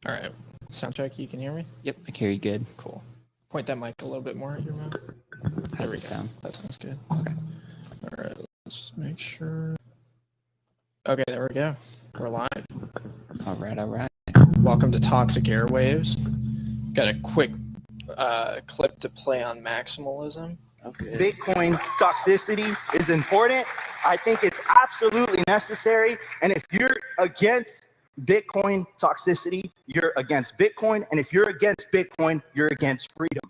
All right. Sound check. You can hear me? Yep, I can hear you good. Cool. Point that mic a little bit more at your mouth. How's it sound? That sounds good. Okay. All right. Let's just make sure. Okay, there we go. We're live. All right. Welcome to Toxic Airwaves. Got a quick clip to play on maximalism. Okay. Bitcoin toxicity is important. I think it's absolutely necessary. And if you're against Bitcoin toxicity, you're against Bitcoin. And if you're against Bitcoin, you're against freedom.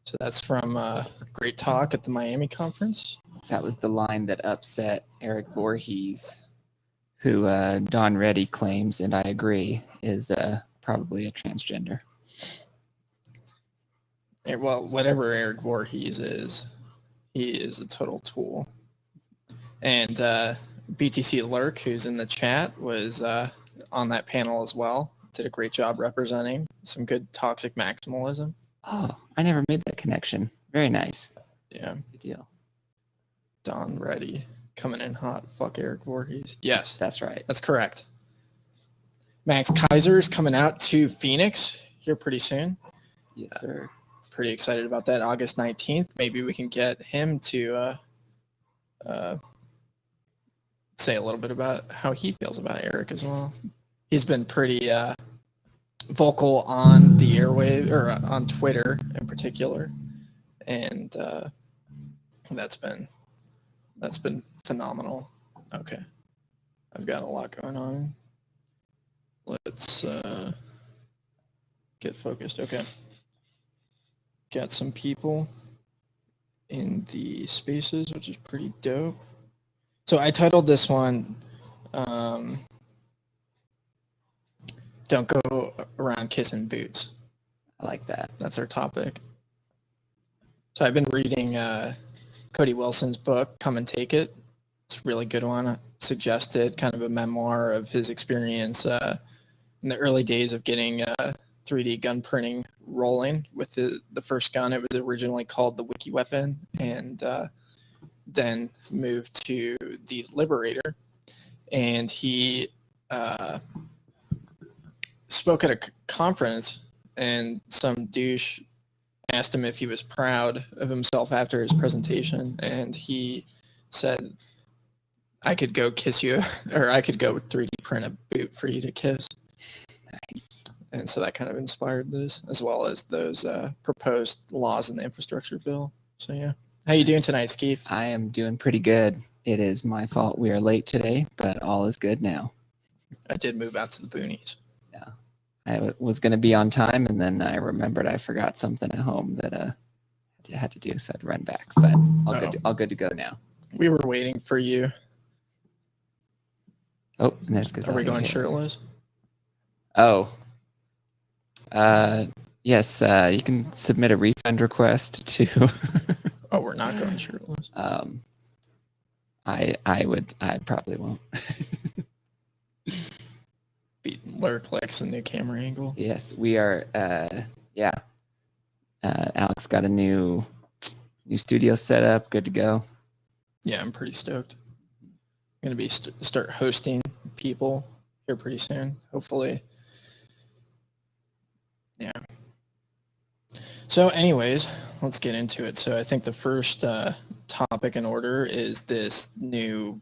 So that's from a great talk at the Miami conference. That was the line that upset Eric Voorhees, who Don Reddy claims, and I agree, is probably a transgender. Well, whatever Eric Voorhees is, he is a total tool. And BTC Lurk, who's in the chat, was on that panel as well. Did a great job representing some good toxic maximalism. Oh, I never made that connection. Very nice. Yeah. Good deal. Don Reddy coming in hot. Fuck Eric Voorhees. Yes. That's right. That's correct. Max Kaiser is coming out to Phoenix here pretty soon. Yes, sir. Pretty excited about that. August 19th. Maybe we can get him to say a little bit about how he feels about Eric as well. He's been pretty vocal on the airwave, or on Twitter in particular, and that's been phenomenal. Okay, I've got a lot going on. Let's get focused. Okay, got some people in the spaces, which is pretty dope. So I titled this one, Don't Go Around Kissing Boots. I like that. That's our topic. So I've been reading Cody Wilson's book, Come and Take It. It's a really good one. I suggested kind of a memoir of his experience in the early days of getting 3D gun printing rolling with the first gun. It was originally called the Wiki Weapon, and then moved to the Liberator. And he spoke at a conference, and some douche asked him if he was proud of himself after his presentation, and he said, I could go kiss you, or I could go 3D print a boot for you to kiss. Nice. And so that kind of inspired this, as well as those proposed laws in the infrastructure bill. So yeah. How you doing tonight, Skeef? I am doing pretty good. It is my fault we are late today, but all is good now. I did move out to the boonies. Yeah. I was going to be on time, and then I remembered I forgot something at home that I had to do, so I'd run back. But all good to go now. We were waiting for you. Oh, and there's Are we going here. shirtless? Oh. Yes, you can submit a refund request to... Oh, we're not going shirtless. I probably won't. Lurk likes the new camera angle. Yes, we are. Alex got a new studio set up. Good to go. Yeah, I'm pretty stoked. I'm gonna be start hosting people here pretty soon. Hopefully. Yeah. So, anyways, let's get into it. So, I think the first topic in order is this new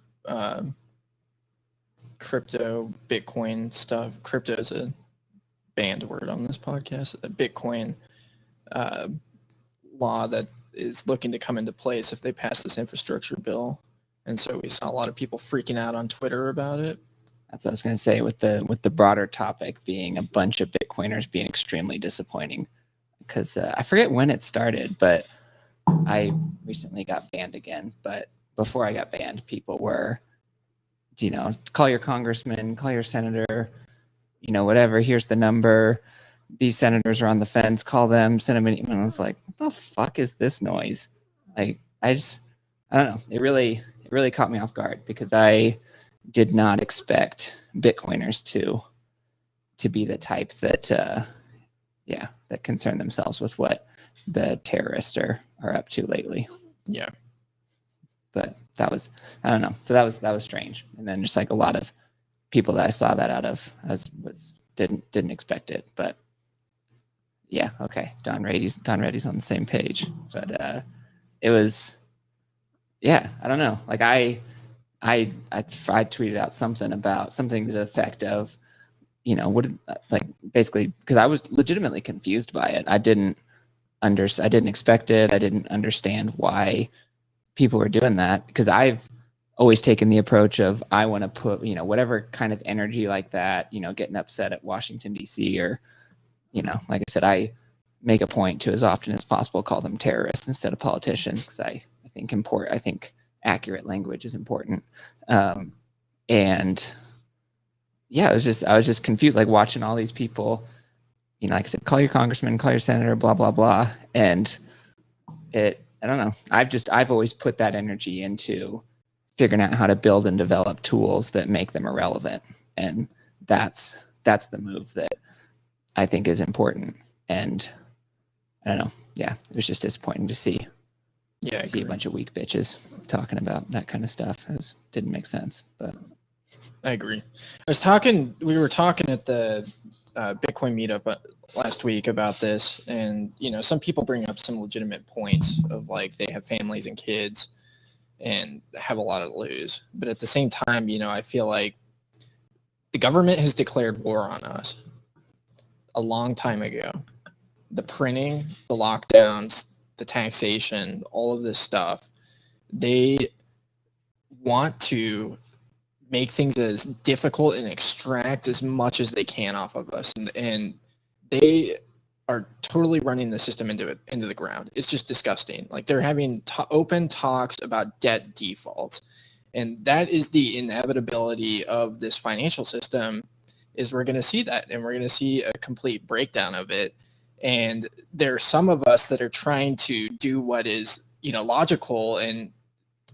crypto Bitcoin stuff. Crypto is a banned word on this podcast. A Bitcoin law that is looking to come into place if they pass this infrastructure bill. And so we saw a lot of people freaking out on Twitter about it. That's what I was going to say, with the broader topic being a bunch of Bitcoiners being extremely disappointing. Because I forget when it started, but I recently got banned again. But before I got banned, people were, call your congressman, call your senator, whatever. Here's the number. These senators are on the fence. Call them, send them an email. I was like, what the fuck is this noise? Like, I don't know. It really caught me off guard, because I did not expect Bitcoiners to be the type that that concern themselves with what the terrorists are up to lately. Yeah. But that was, I don't know. So that was strange. And then just like a lot of people that I saw that out of was didn't expect it, but yeah, okay. Don Reddy's on the same page, but it was, yeah, I don't know. Like I tweeted out something to the effect of, like basically because I was legitimately confused by it. I didn't expect it. I didn't understand why people were doing that, because I've always taken the approach of I want to put, whatever kind of energy like that, getting upset at Washington, D.C. or, like I said, I make a point to as often as possible call them terrorists instead of politicians, because I think accurate language is important. And yeah, I was just confused, like watching all these people, like I said, call your congressman, call your senator, blah, blah, blah. And I don't know. I've always put that energy into figuring out how to build and develop tools that make them irrelevant. And that's the move that I think is important. And I don't know. Yeah, it was just disappointing to see. Yeah, a bunch of weak bitches talking about that kind of stuff. It didn't make sense, but I agree. We were talking at the Bitcoin meetup last week about this, and some people bring up some legitimate points of like they have families and kids and have a lot to lose, but at the same time, I feel like the government has declared war on us a long time ago. The printing, the lockdowns, the taxation, all of this stuff, they want to make things as difficult and extract as much as they can off of us. And they are totally running the system into the ground. It's just disgusting. Like they're having open talks about debt defaults. And that is the inevitability of this financial system, is we're going to see that, and we're going to see a complete breakdown of it. And there are some of us that are trying to do what is, logical and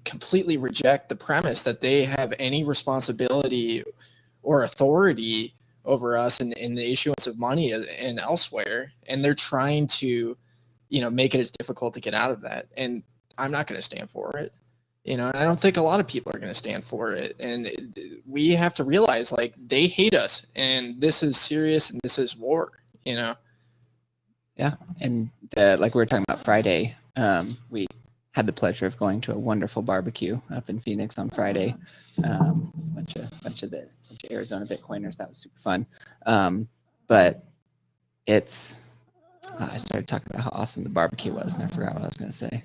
completely reject the premise that they have any responsibility or authority over us in the issuance of money and elsewhere. And they're trying to, make it as difficult to get out of that. And I'm not going to stand for it. And I don't think a lot of people are going to stand for it. And we have to realize, like, they hate us, and this is serious, and this is war, Yeah. And like we were talking about Friday, we had the pleasure of going to a wonderful barbecue up in Phoenix on Friday. A bunch of Arizona Bitcoiners. That was super fun. But I started talking about how awesome the barbecue was, and I forgot what I was going to say.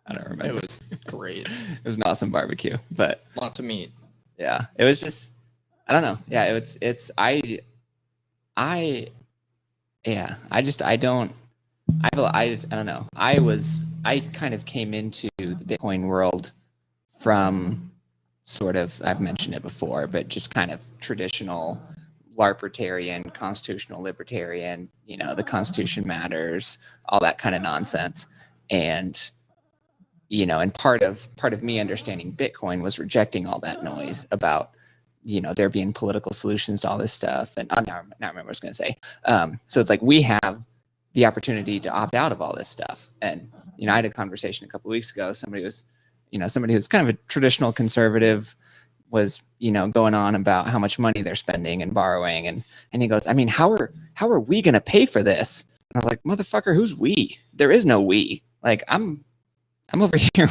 I don't remember. It was great. It was an awesome barbecue, but lots of meat. Yeah, it was just, I don't know. Yeah, I don't know. I kind of came into the Bitcoin world from sort of, I've mentioned it before, but just kind of traditional LARPertarian, constitutional libertarian, the Constitution matters, all that kind of nonsense. And, and part of me understanding Bitcoin was rejecting all that noise about, there being political solutions to all this stuff. And now I remember what I was going to say. So it's like we have the opportunity to opt out of all this stuff. And, I had a conversation a couple of weeks ago. Somebody who's kind of a traditional conservative was, going on about how much money they're spending and borrowing. And he goes, I mean, how are we going to pay for this? And I was like, motherfucker, who's we? There is no we. Like, I'm over here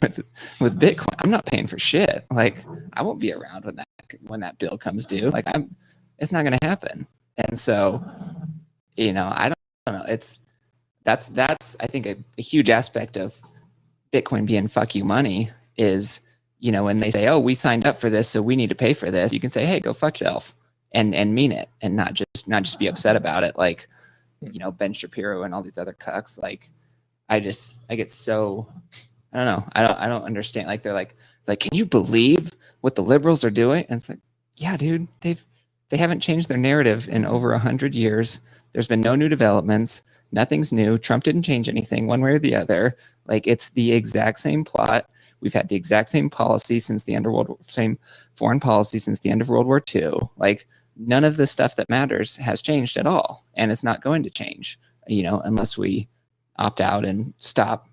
with Bitcoin. I'm not paying for shit. Like, I won't be around when that bill comes due. Like, it's not going to happen. And so, I don't know. That's I think a huge aspect of Bitcoin being fuck you money is, when they say, oh, we signed up for this, so we need to pay for this, you can say, hey, go fuck yourself, and mean it, and not just be upset about it. Like, Ben Shapiro and all these other cucks. Like, I get so, I don't know. I don't understand. Like, they're like, can you believe what the liberals are doing? And it's like, yeah, dude, they haven't changed their narrative in over 100 years. There's been no new developments. Nothing's new. Trump didn't change anything one way or the other. Like, it's the exact same plot. We've had the exact same policy since the end of same foreign policy since the end of World War II. Like, none of the stuff that matters has changed at all. And it's not going to change, unless we opt out and stop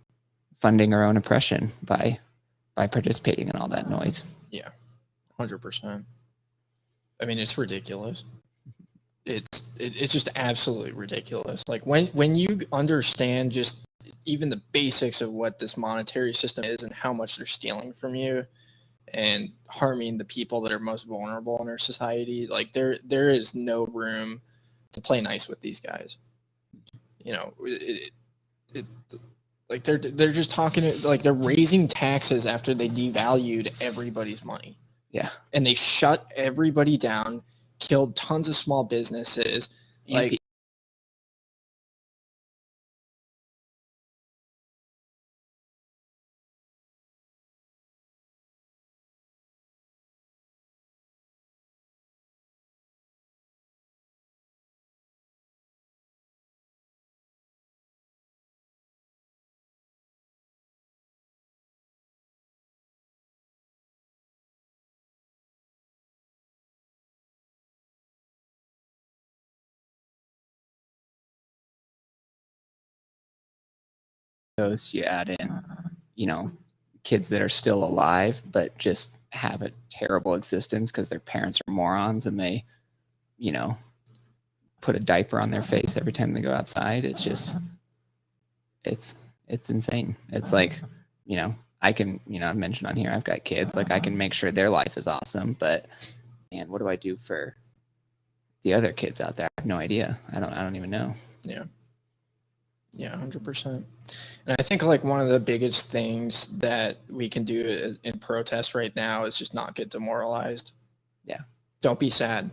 funding our own oppression by participating in all that noise. Yeah, 100%. I mean, it's ridiculous. It's just absolutely ridiculous. Like when you understand just even the basics of what this monetary system is and how much they're stealing from you and harming the people that are most vulnerable in our society, like there is no room to play nice with these guys. You know, like they're just talking like they're raising taxes after they devalued everybody's money. Yeah. And they shut everybody down, killed tons of small businesses. And Like those you add in, you know, kids that are still alive but just have a terrible existence because their parents are morons and they, you know, put a diaper on their face every time they go outside. It's just, it's insane. It's like, you know, I can, you know, I've mentioned on here, I've got kids, like I can make sure their life is awesome, but man, what do I do for the other kids out there? I have no idea. I don't even know. Yeah. Yeah, 100%. And I think like one of the biggest things that we can do in protest right now is just not get demoralized. Yeah. Don't be sad.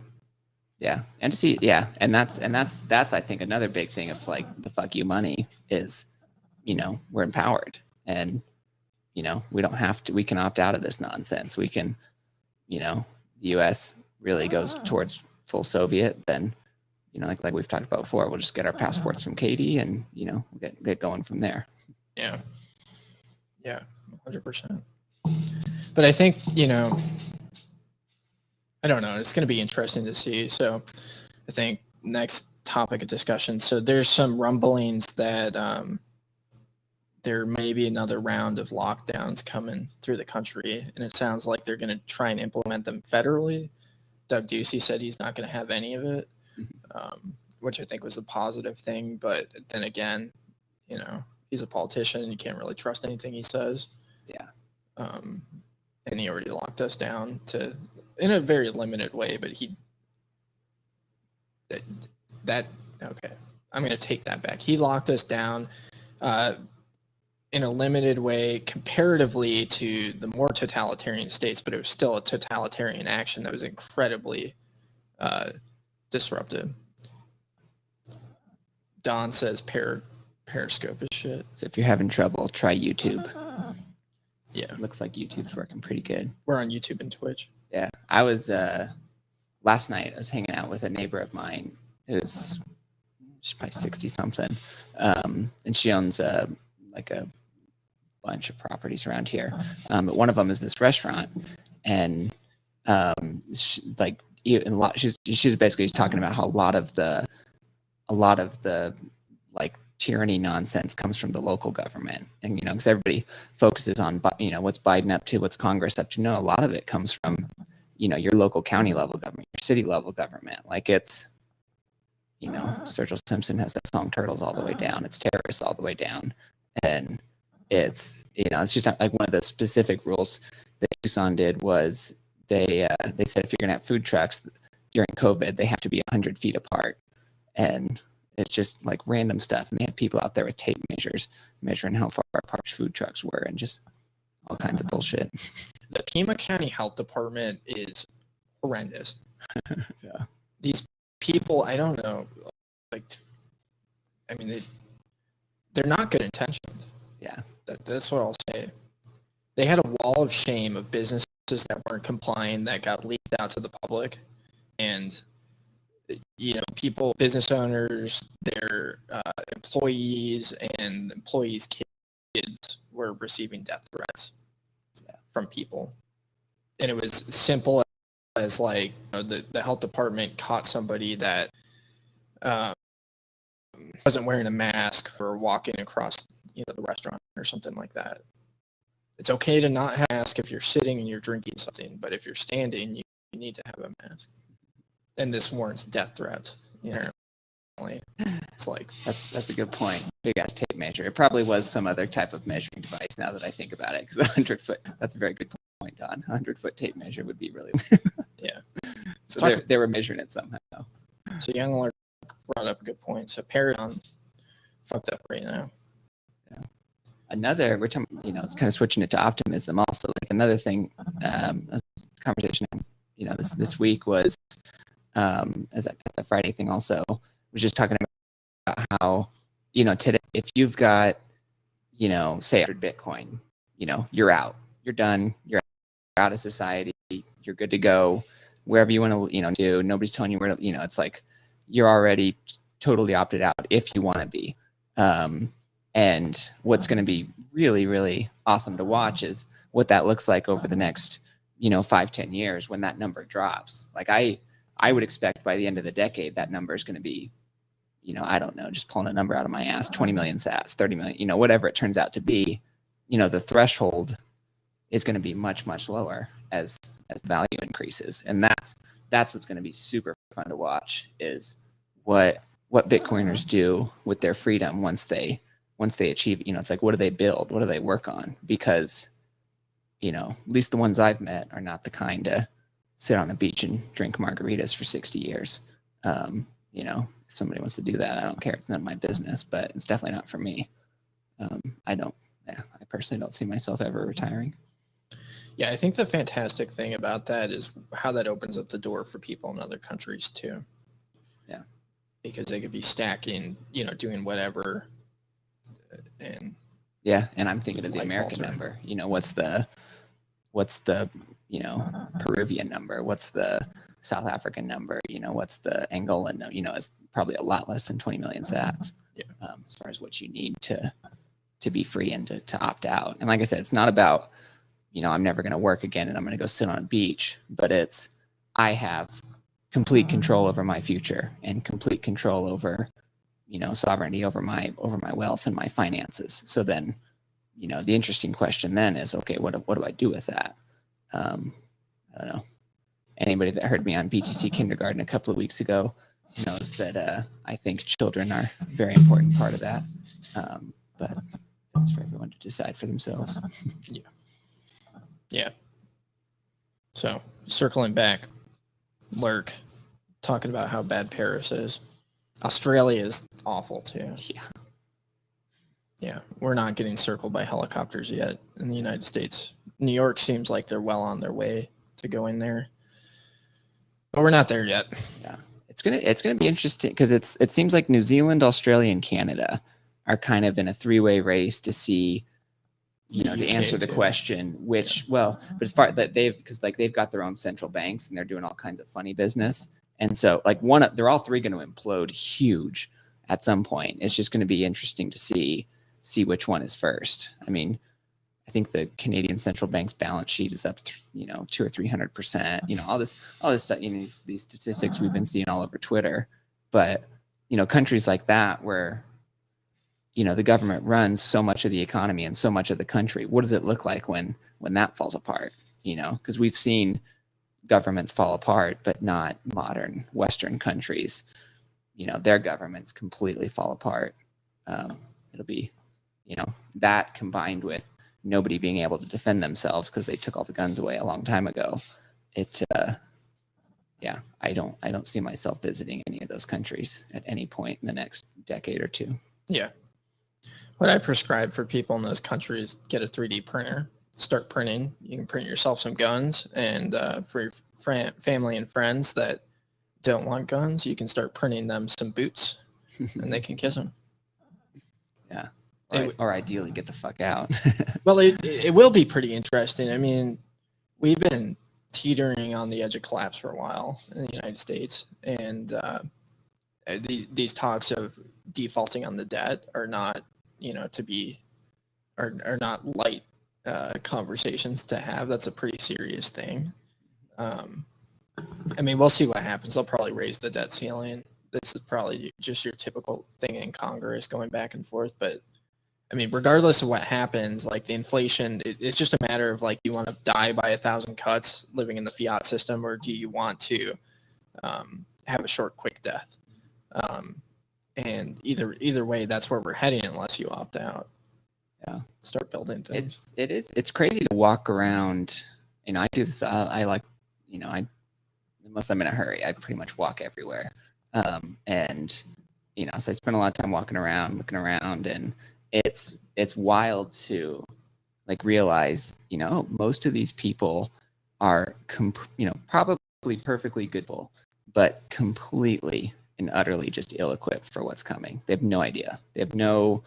Yeah. And to see, yeah. And that's I think another big thing of like the fuck you money is, you know, we're empowered and, you know, we don't have to, we can opt out of this nonsense. We can, you know, the US really goes towards full Soviet, then, you know, like we've talked about before, we'll just get our passports from Katie and, you know, get going from there. Yeah. Yeah, 100%. But I think, you know, I don't know, it's going to be interesting to see. So I think next topic of discussion. So there's some rumblings that there may be another round of lockdowns coming through the country. And it sounds like they're going to try and implement them federally. Doug Ducey said he's not going to have any of it, which I think was a positive thing. But then again, you know, he's a politician and you can't really trust anything he says. Yeah. And he already locked us down to in a very limited way, but okay. I'm going to take that back. He locked us down in a limited way comparatively to the more totalitarian states, but it was still a totalitarian action that was incredibly disruptive. Don says Periscope is shit. So if you're having trouble, try YouTube. Yeah. Looks like YouTube's working pretty good. We're on YouTube and Twitch. Yeah. I was, last night, I was hanging out with a neighbor of mine who's she's probably 60 something. And she owns like a bunch of properties around here. But one of them is this restaurant. And she's basically talking about how a lot of the like tyranny nonsense comes from the local government. And, you know, because everybody focuses on, you know, what's Biden up to, what's Congress up to. No, a lot of it comes from, you know, your local county level government, your city level government. Like it's, you know, Sergio Simpson has that song Turtles all the way down. It's terrorists all the way down. And it's, you know, it's just like one of the specific rules that Tucson did was they said if you're going to have food trucks during COVID, they have to be 100 feet apart. And it's just like random stuff. And they had people out there with tape measures measuring how far apart food trucks were and just all kinds of bullshit. The Pima County Health Department is horrendous. Yeah. These people, I don't know, like, I mean, they're not good intentioned. Yeah. That's what I'll say. They had a wall of shame of businesses that weren't complying that got leaked out to the public. And, you know, people, business owners, their employees and employees' kids were receiving death threats from people. And it was simple as like, you know, the health department caught somebody that wasn't wearing a mask or walking across, you know, the restaurant or something like that. It's okay to not have a mask if you're sitting and you're drinking something, but if you're standing, you need to have a mask. and this warrants death threats. It's like That's a good point. Big ass tape measure. It probably was some other type of measuring device. Now that I think about it, because 100-foot. That's a very good point, Don. 100-foot tape measure would be really. yeah. So they were measuring it somehow. So Young Lark brought up a good point. So Paragon fucked up right now. Another, we're talking, it's kind of switching it to optimism. Also, like another thing, a conversation, this week was, as at the Friday thing also, was just talking about how, today, if you've got, say 100 Bitcoin, you're out, you're done, you're out of society, you're good to go wherever you want to, do. Nobody's telling you where to, it's like you're already totally opted out if you want to be. And what's going to be really, really awesome to watch is what that looks like over the next, 5-10 years when that number drops. Like I would expect by the end of the decade, that number is going to be, I don't know, just pulling a number out of my ass, 20 million sats, 30 million, whatever it turns out to be, the threshold is going to be much, much lower as value increases. And that's what's going to be super fun to watch is what Bitcoiners do with their freedom once they achieve, it's like, what do they build? What do they work on? Because, at least the ones I've met are not the kind to sit on a beach and drink margaritas for 60 years. If somebody wants to do that, I don't care. It's not my business, but it's definitely not for me. I personally don't see myself ever retiring. Yeah, I think the fantastic thing about that is how that opens up the door for people in other countries too. Yeah. Because they could be stacking, doing whatever. And and I'm thinking of the American number. What's the Peruvian number? What's the South African number? What's the Angolan number? It's probably a lot less than 20 million sats. Yeah. As far as what you need to be free and to opt out. And like I said, it's not about, I'm never going to work again and I'm going to go sit on a beach, but it's, I have complete control over my future and complete control over, sovereignty over my wealth and my finances. So then, the interesting question then is, okay, what do I do with that? I don't know. Anybody that heard me on BTC Kindergarten a couple of weeks ago knows that I think children are a very important part of that. But that's for everyone to decide for themselves. Yeah. So circling back, Lurk talking about how bad Paris is. Australia is awful too. Yeah, we're not getting circled by helicopters yet in the United States. New York seems like they're well on their way to going there, but we're not there yet. Yeah, it's gonna be interesting because it seems like New Zealand, Australia, and Canada are kind of in a three-way race to see, to answer the question which but as far that they've got their own central banks and they're doing all kinds of funny business, and so like they're all three going to implode huge at some point. It's just going to be interesting to see which one is first. I mean, I think the Canadian central bank's balance sheet is up, 200 or 300%. All this stuff. These statistics we've been seeing all over Twitter. But countries like that where the government runs so much of the economy and so much of the country. What does it look like when that falls apart? Because we've seen governments fall apart, but not modern Western countries. Their governments completely fall apart. It'll be, that combined with nobody being able to defend themselves because they took all the guns away a long time ago. I don't see myself visiting any of those countries at any point in the next decade or two. Yeah. What I prescribe for people in those countries, get a 3D printer, start printing. You can print yourself some guns, and for your family and friends that don't want guns, you can start printing them some boots and they can kiss them. Yeah. Or ideally get the fuck out. Well, it will be pretty interesting. I mean, we've been teetering on the edge of collapse for a while in the United States, and these talks of defaulting on the debt are not, are not light conversations to have. That's a pretty serious thing. I mean, we'll see what happens. They'll probably raise the debt ceiling. This is probably just your typical thing in Congress going back and forth. But I mean, regardless of what happens, like the inflation, it's just a matter of like, you want to die by 1,000 cuts living in the fiat system, or do you want to have a short, quick death. And either way, that's where we're heading unless you opt out. Yeah. Start building things. It's crazy to walk around. I do this. I like, unless I'm in a hurry, I pretty much walk everywhere. And so I spend a lot of time walking around, looking around, and it's wild to like realize, most of these people are, probably perfectly good people, but completely and utterly just ill-equipped for what's coming. They have no idea. They have no,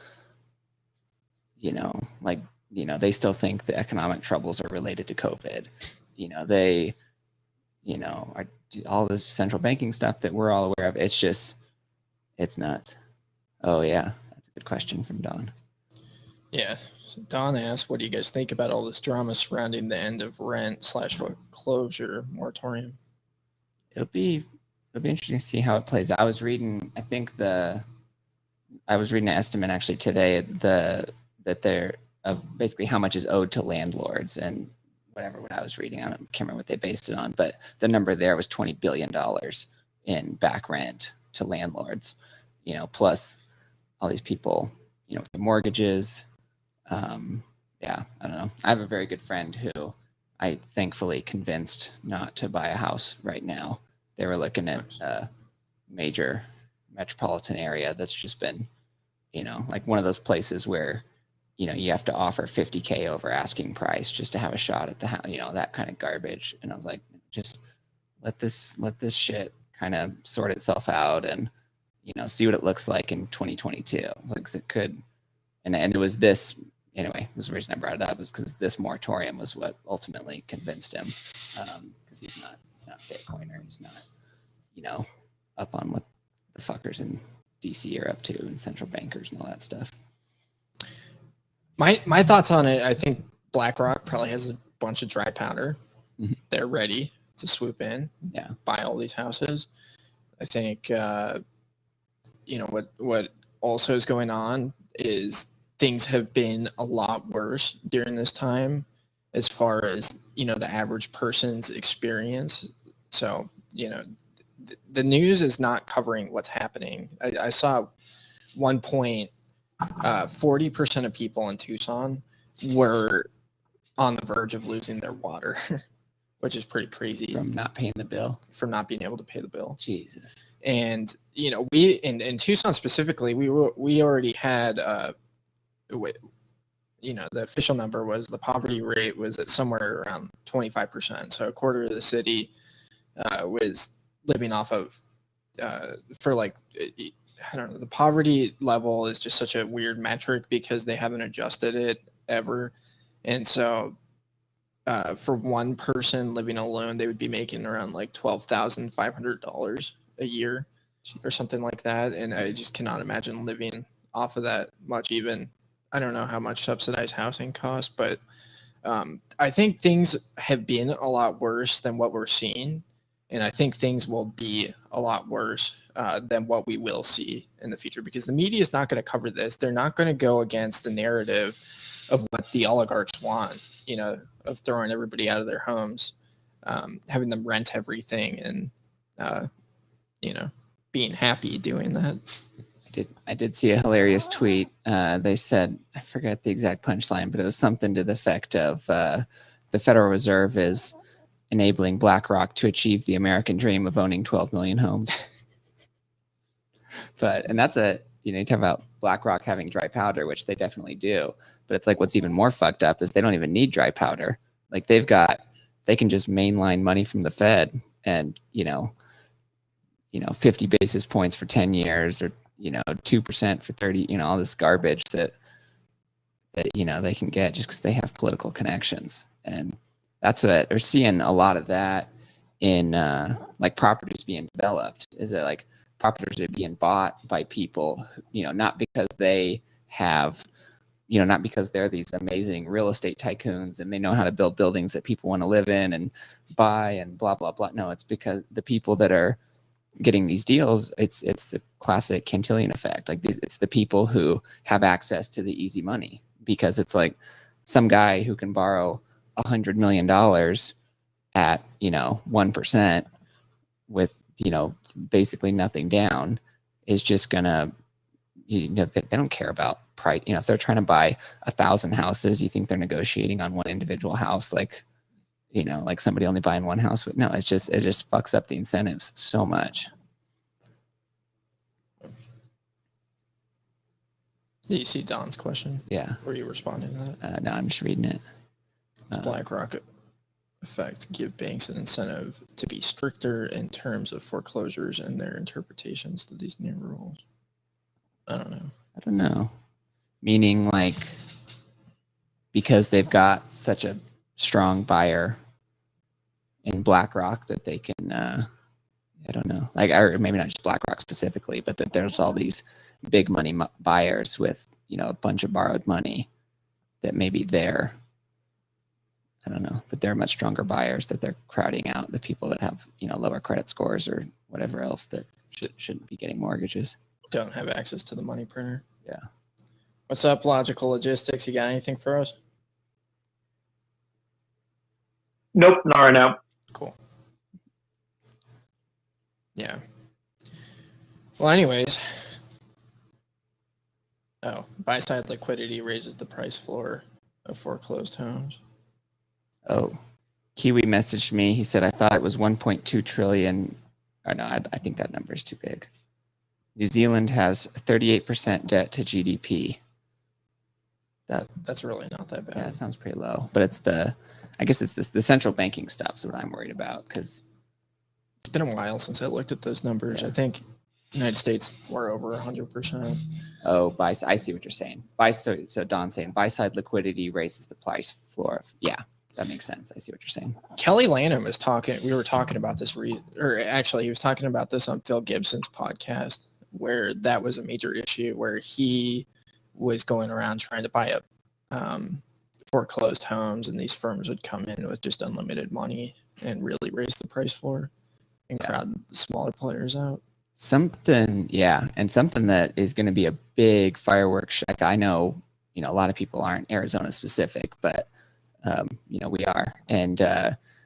they still think the economic troubles are related to COVID. They, are all this central banking stuff that we're all aware of. It's nuts. Oh yeah, that's a good question from Don. Yeah. So Don asked, what do you guys think about all this drama surrounding the end of rent/foreclosure moratorium? It'll be interesting to see how it plays out. I was reading an estimate actually today that they're of basically how much is owed to landlords, and what I was reading, I can't remember what they based it on, but the number there was $20 billion in back rent to landlords, plus all these people, with the mortgages. Yeah, I don't know. I have a very good friend who I thankfully convinced not to buy a house right now. They were looking at a major metropolitan area that's just been, like one of those places where, you have to offer $50K over asking price just to have a shot at the house, that kind of garbage. And I was like, just let this shit kind of sort itself out and, see what it looks like in 2022. I was like, 'cause it could, and it was this, anyway, this is the reason I brought it up is because this moratorium was what ultimately convinced him. Because he's not a Bitcoiner. He's not, up on what the fuckers in DC are up to and central bankers and all that stuff. My thoughts on it, I think BlackRock probably has a bunch of dry powder. Mm-hmm. They're ready to swoop in, buy all these houses. I think, what also is going on is things have been a lot worse during this time as far as, the average person's experience. So, the news is not covering what's happening. I saw one point, 40% of people in Tucson were on the verge of losing their water, which is pretty crazy. From not paying the bill? From not being able to pay the bill. Jesus. And, we, in Tucson specifically, we already had, the official number was the poverty rate was at somewhere around 25%. So a quarter of the city was living off of, for like, I don't know, the poverty level is just such a weird metric because they haven't adjusted it ever. And so for one person living alone, they would be making around like $12,500 a year or something like that. And I just cannot imagine living off of that much. Even, I don't know how much subsidized housing costs, but I think things have been a lot worse than what we're seeing. And I think things will be a lot worse than what we will see in the future because the media is not going to cover this. They're not going to go against the narrative of what the oligarchs want, of throwing everybody out of their homes, having them rent everything and, being happy doing that. I did see a hilarious tweet. They said, I forget the exact punchline, but it was something to the effect of the Federal Reserve is enabling BlackRock to achieve the American dream of owning 12 million homes. And that's you talk about BlackRock having dry powder, which they definitely do. But it's like what's even more fucked up is they don't even need dry powder. Like they can just mainline money from the Fed and, 50 basis points for 10 years or, 2% for 30, all this garbage that they can get just because they have political connections. And that's what we're seeing a lot of that in like properties being developed is that like properties are being bought by people, not because they have, not because they're these amazing real estate tycoons and they know how to build buildings that people want to live in and buy and blah, blah, blah. No, it's because the people that are getting these deals, it's the classic Cantillon effect. Like it's the people who have access to the easy money because it's like some guy who can borrow $100 million at 1% with basically nothing down is just gonna, they don't care about price. If they're trying to buy 1,000 houses, you think they're negotiating on one individual house, like somebody only buying one house. But no, it just fucks up the incentives so much. Did you see Don's question? Yeah. Were you responding to that? No, I'm just reading it. BlackRock effect give banks an incentive to be stricter in terms of foreclosures and their interpretations to these new rules. I don't know. Meaning, like, because they've got such a strong buyer in BlackRock that they can, I don't know, like, or maybe not just BlackRock specifically, but that there's all these big money buyers with, a bunch of borrowed money that maybe they're, I don't know, that they're much stronger buyers, that they're crowding out the people that have, lower credit scores or whatever else that shouldn't be getting mortgages. Don't have access to the money printer. Yeah. What's up, Logical Logistics? You got anything for us? Nope, not right now. Cool. Yeah. Well, anyways. Oh, buy-side liquidity raises the price floor of foreclosed homes. Oh, Kiwi messaged me. He said, I thought it was 1.2 trillion. Or no, I think that number is too big. New Zealand has 38% debt to GDP. That's really not that bad. Yeah, it sounds pretty low. But I guess it's the central banking stuff is what I'm worried about, because it's been a while since I looked at those numbers. Yeah. I think United States we're over 100%. Oh, I see what you're saying. So Don's saying buy-side liquidity raises the price floor. Yeah, that makes sense. I see what you're saying. Kelly Lanham is talking. We were talking about this, or actually, he was talking about this on Phil Gibson's podcast, where that was a major issue, where he was going around trying to buy up foreclosed homes, and these firms would come in with just unlimited money and really raise the price floor and crowd the smaller players out. Something that is going to be a big fireworks. Like, I know, a lot of people aren't Arizona specific, but we are. And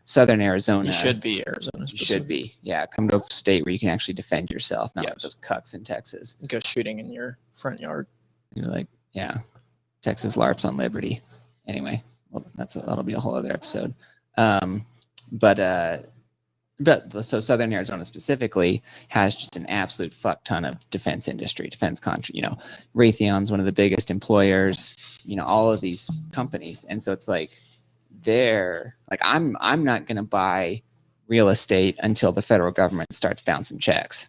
Southern Arizona, You should be Arizona specific. should be. Yeah, come to a state where you can actually defend yourself, not like Yes. those cucks in Texas. Go shooting in your front yard. You're like, yeah, Texas LARPs on Liberty. Anyway, well, that'll be a whole other episode. So Southern Arizona specifically has just an absolute fuck ton of defense industry, defense contract. Raytheon's one of the biggest employers. All of these companies, and so it's like I'm not going to buy real estate until the federal government starts bouncing checks,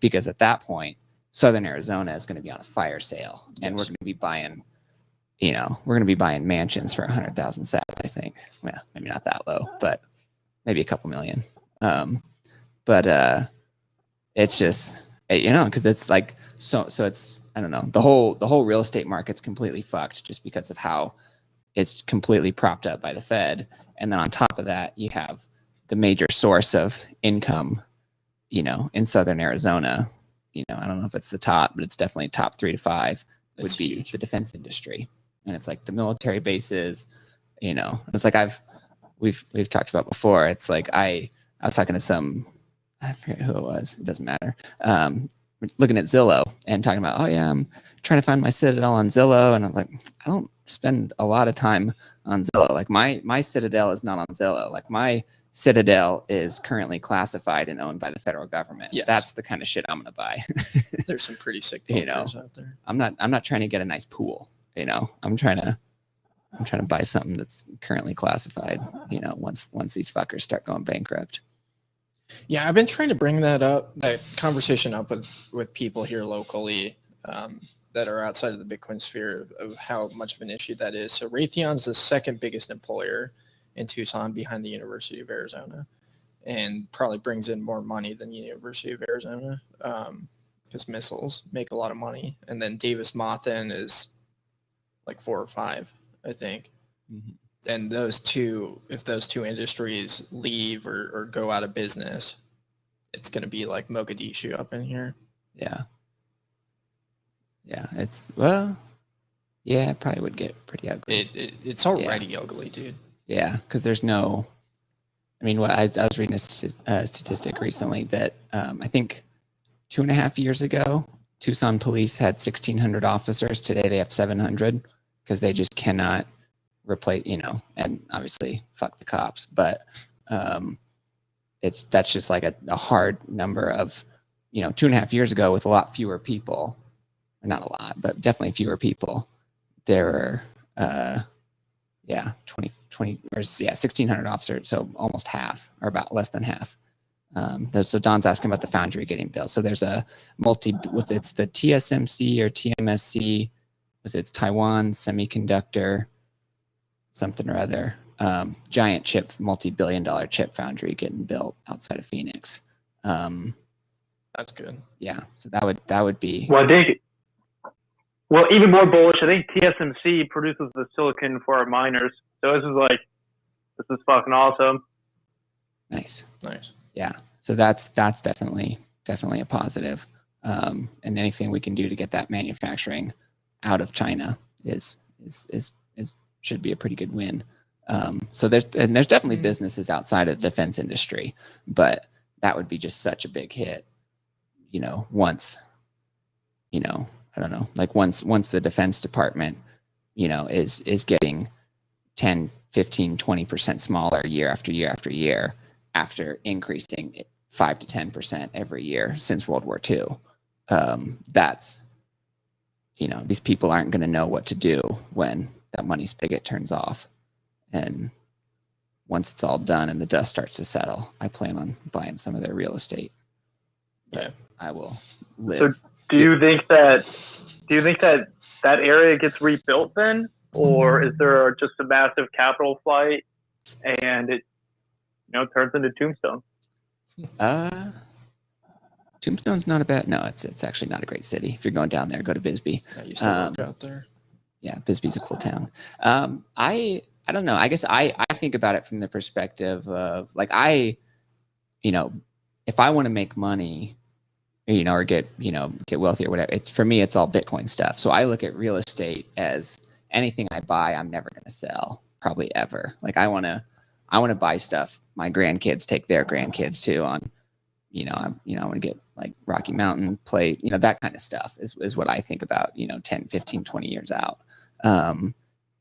because at that point, Southern Arizona is going to be on a fire sale, and we're going to be buying. We're going to be buying mansions for 100,000 sats, I think. Well, maybe not that low, but maybe a couple million. It's just, because it's like, so it's, I don't know, the whole real estate market's completely fucked just because of how it's completely propped up by the Fed. And then on top of that, you have the major source of income, in Southern Arizona. I don't know if it's the top, but it's definitely top 3 to 5 would It's be huge. the defense industry. And it's like the military bases, it's like we've talked about before. It's like I was talking to I forget who it was. It doesn't matter. Looking at Zillow and talking about, I'm trying to find my Citadel on Zillow. And I was like, I don't spend a lot of time on Zillow. Like my Citadel is not on Zillow. Like my Citadel is currently classified and owned by the federal government. Yes. That's the kind of shit I'm going to buy. There's some pretty sick You bunkers out there. I'm not trying to get a nice pool. I'm trying to buy something that's currently classified, once these fuckers start going bankrupt. Yeah, I've been trying to bring that conversation up with people here locally that are outside of the Bitcoin sphere of how much of an issue that is. So Raytheon's the second biggest employer in Tucson behind the University of Arizona, and probably brings in more money than the University of Arizona because missiles make a lot of money. And then Davis Mothin is like 4 or 5, I think. Mm-hmm. And if those two industries leave or go out of business, it's going to be like Mogadishu up in here. Yeah. It probably would get pretty ugly. It's already ugly, dude. Yeah, because there's no I mean, I was reading a statistic recently that I think 2.5 years ago, Tucson police had 1,600 officers. Today they have 700 because they just cannot replace, and obviously fuck the cops. But that's just like a hard number of, 2.5 years ago with a lot fewer people, or not a lot, but definitely fewer people. There were 1,600 officers, so almost half, or about less than half. So Don's asking about the foundry getting built. So there's it's the TSMC or TMSC, it's Taiwan Semiconductor, something or other, giant chip, multi-billion-dollar chip foundry getting built outside of Phoenix. That's good. Yeah, so that would be. Well, even more bullish. I think TSMC produces the silicon for our miners. So this is fucking awesome. Nice. Yeah. So that's definitely a positive. And anything we can do to get that manufacturing out of China is should be a pretty good win. So there's definitely businesses outside of the defense industry, but that would be just such a big hit. Once, I don't know, like once the Defense Department, is getting 10, 15, 20% smaller year after year after year, after increasing 5 to 10% every year since World War II. That's, these people aren't going to know what to do when that money spigot turns off. And once it's all done and the dust starts to settle, I plan on buying some of their real estate. Yeah. I will live. So do you think that area gets rebuilt then? Or is there just a massive capital flight and it turns into Tombstone? Tombstone's not a bad. No, it's actually not a great city. If you're going down there, go to Bisbee. I used to work out there. Yeah, Bisbee's a cool town. I don't know. I guess I think about it from the perspective of like if I want to make money, or get wealthy or whatever, for me it's all Bitcoin stuff. So I look at real estate as anything I buy, I'm never going to sell, probably ever. Like I want to buy stuff my grandkids take their grandkids to on, I want to get like Rocky Mountain, play, that kind of stuff is what I think about, 10, 15, 20 years out.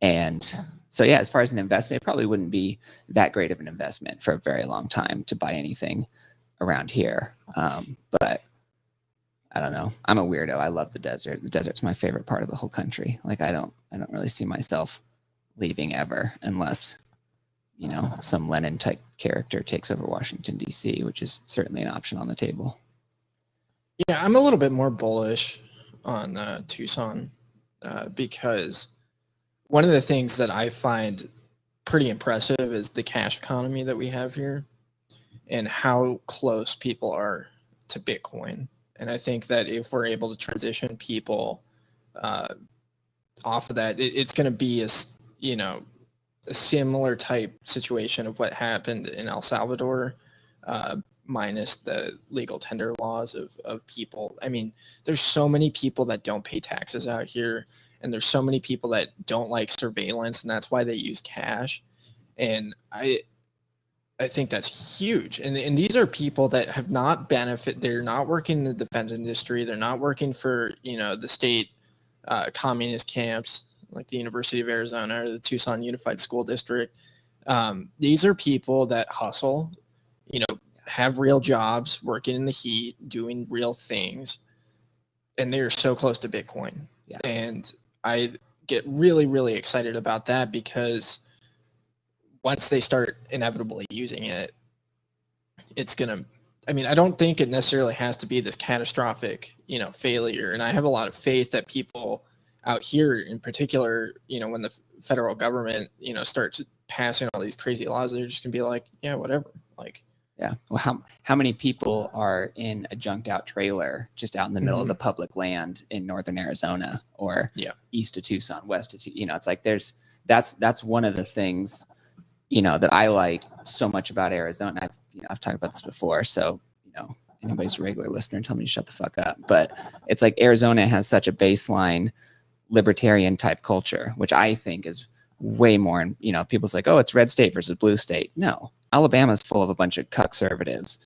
And so, yeah, as far as an investment, it probably wouldn't be that great of an investment for a very long time to buy anything around here. But I don't know. I'm a weirdo. I love the desert. The desert's my favorite part of the whole country. Like I don't really see myself leaving ever unless, some Lenin type character takes over Washington, D.C., which is certainly an option on the table. Yeah, I'm a little bit more bullish on Tucson because one of the things that I find pretty impressive is the cash economy that we have here and how close people are to Bitcoin. And I think that if we're able to transition people off of that, it's going to be a similar type situation of what happened in El Salvador, minus the legal tender laws of people. I mean, there's so many people that don't pay taxes out here, and there's so many people that don't like surveillance, and that's why they use cash. And I think that's huge. And these are people that have not they're not working in the defense industry. They're not working for, the state communist camps like the University of Arizona or the Tucson Unified School District. These are people that hustle, have real jobs, working in the heat, doing real things. And they're so close to Bitcoin. Yeah. And I get really, really excited about that because once they start inevitably using it, it's going to, I don't think it necessarily has to be this catastrophic, failure. And I have a lot of faith that people out here in particular, when the federal government, starts passing all these crazy laws, they're just going to be like, yeah, whatever. Like, yeah. Well, how many people are in a junked out trailer just out in the middle of the public land in northern Arizona or east of Tucson, west of Tucson? It's like that's one of the things, that I like so much about Arizona. I've talked about this before, so anybody's a regular listener, tell me to shut the fuck up. But it's like Arizona has such a baseline libertarian type culture, which I think is way more. And people's like, oh, it's red state versus blue state. No, Alabama's full of a bunch of conservatives.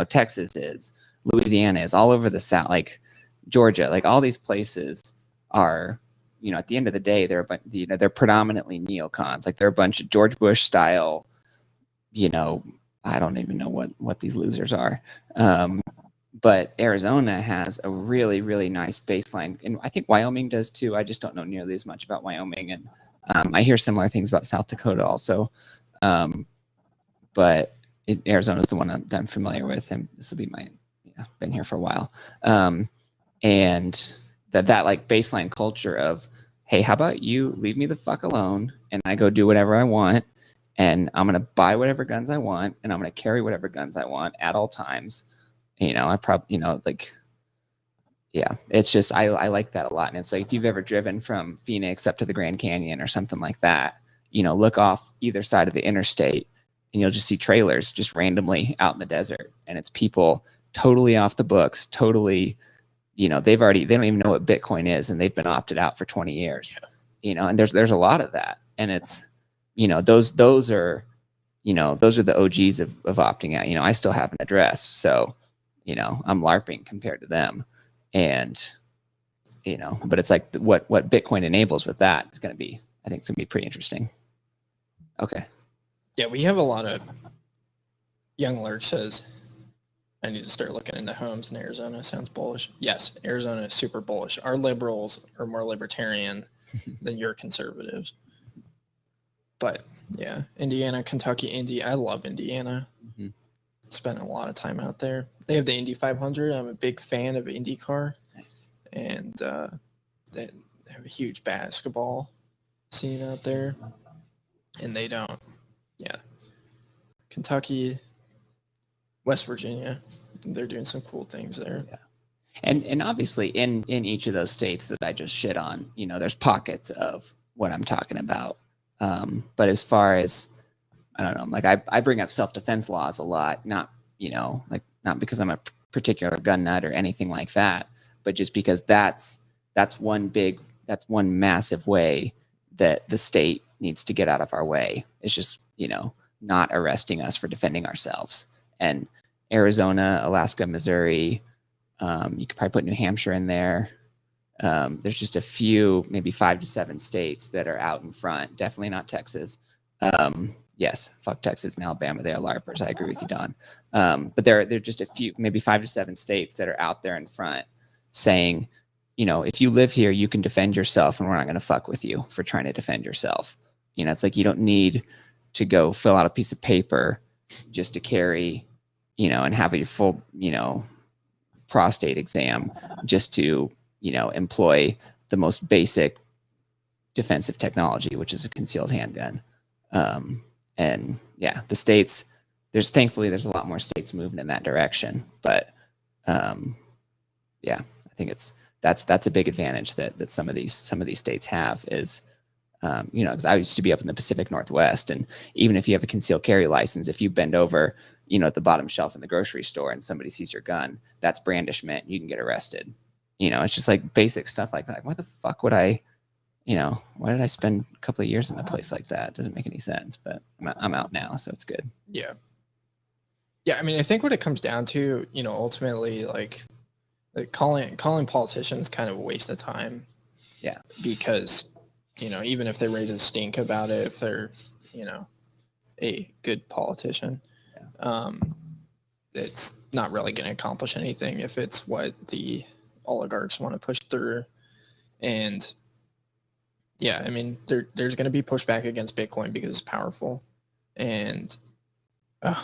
Texas is, Louisiana is, all over the South, like Georgia, like all these places are, at the end of the day, they're predominantly neocons. Like they're a bunch of George Bush style, I don't even know what these losers are. But Arizona has a really, really nice baseline. And I think Wyoming does too. I just don't know nearly as much about Wyoming. And I hear similar things about South Dakota also. But Arizona is the one that I'm familiar with. And this will be been here for a while. And that like baseline culture of, hey, how about you leave me the fuck alone and I go do whatever I want. And I'm going to buy whatever guns I want. And I'm going to carry whatever guns I want at all times. I probably, it's just, I like that a lot. And so if you've ever driven from Phoenix up to the Grand Canyon or something like that, look off either side of the interstate and you'll just see trailers just randomly out in the desert. And it's people totally off the books, totally, they don't even know what Bitcoin is. And they've been opted out for 20 years, and there's a lot of that. And it's, those are the OGs of opting out. I still have an address. So, I'm LARPing compared to them. And, but it's like what Bitcoin enables with that is going to be, I think it's going to be pretty interesting. Okay. Yeah, we have a lot of Young Lurch says, I need to start looking into homes in Arizona. Sounds bullish. Yes, Arizona is super bullish. Our liberals are more libertarian than your conservatives. But yeah, Indiana, Kentucky, Indy. I love Indiana. Mm-hmm. Spent a lot of time out there. They have the Indy 500. I'm a big fan of IndyCar. Nice. And they have a huge basketball scene out there. And they don't. Yeah. Kentucky, West Virginia, they're doing some cool things there. Yeah. And obviously in each of those states that I just shit on, there's pockets of what I'm talking about. But as far as, I don't know, like I bring up self-defense laws a lot, not because I'm a particular gun nut or anything like that, but just because that's one massive way that the state needs to get out of our way. It's just, not arresting us for defending ourselves. And Arizona, Alaska, Missouri, you could probably put New Hampshire in there. There's just a few, maybe 5 to 7 states that are out in front. Definitely not Texas. Yes, fuck Texas and Alabama. They are LARPers. I agree with you, Don. But there are just a few, maybe 5 to 7 states that are out there in front saying, if you live here, you can defend yourself and we're not going to fuck with you for trying to defend yourself. It's like you don't need to go fill out a piece of paper just to carry, and have a full, prostate exam just to, employ the most basic defensive technology, which is a concealed handgun. And yeah, the states, thankfully there's a lot more states moving in that direction, but yeah, I think that's a big advantage that some of these states have is, because I used to be up in the Pacific Northwest, and even if you have a concealed carry license, if you bend over, at the bottom shelf in the grocery store and somebody sees your gun, that's brandishment. You can get arrested. It's just like basic stuff like that. Why the fuck would why did I spend a couple of years in a place like that? It doesn't make any sense, but I'm out now, so it's good. Yeah. Yeah, I mean, I think what it comes down to, ultimately, like calling politicians kind of a waste of time. Yeah. Because, even if they raise a stink about it, if they're, a good politician, it's not really going to accomplish anything if it's what the oligarchs want to push through. And yeah, I mean, there's going to be pushback against Bitcoin because it's powerful. And I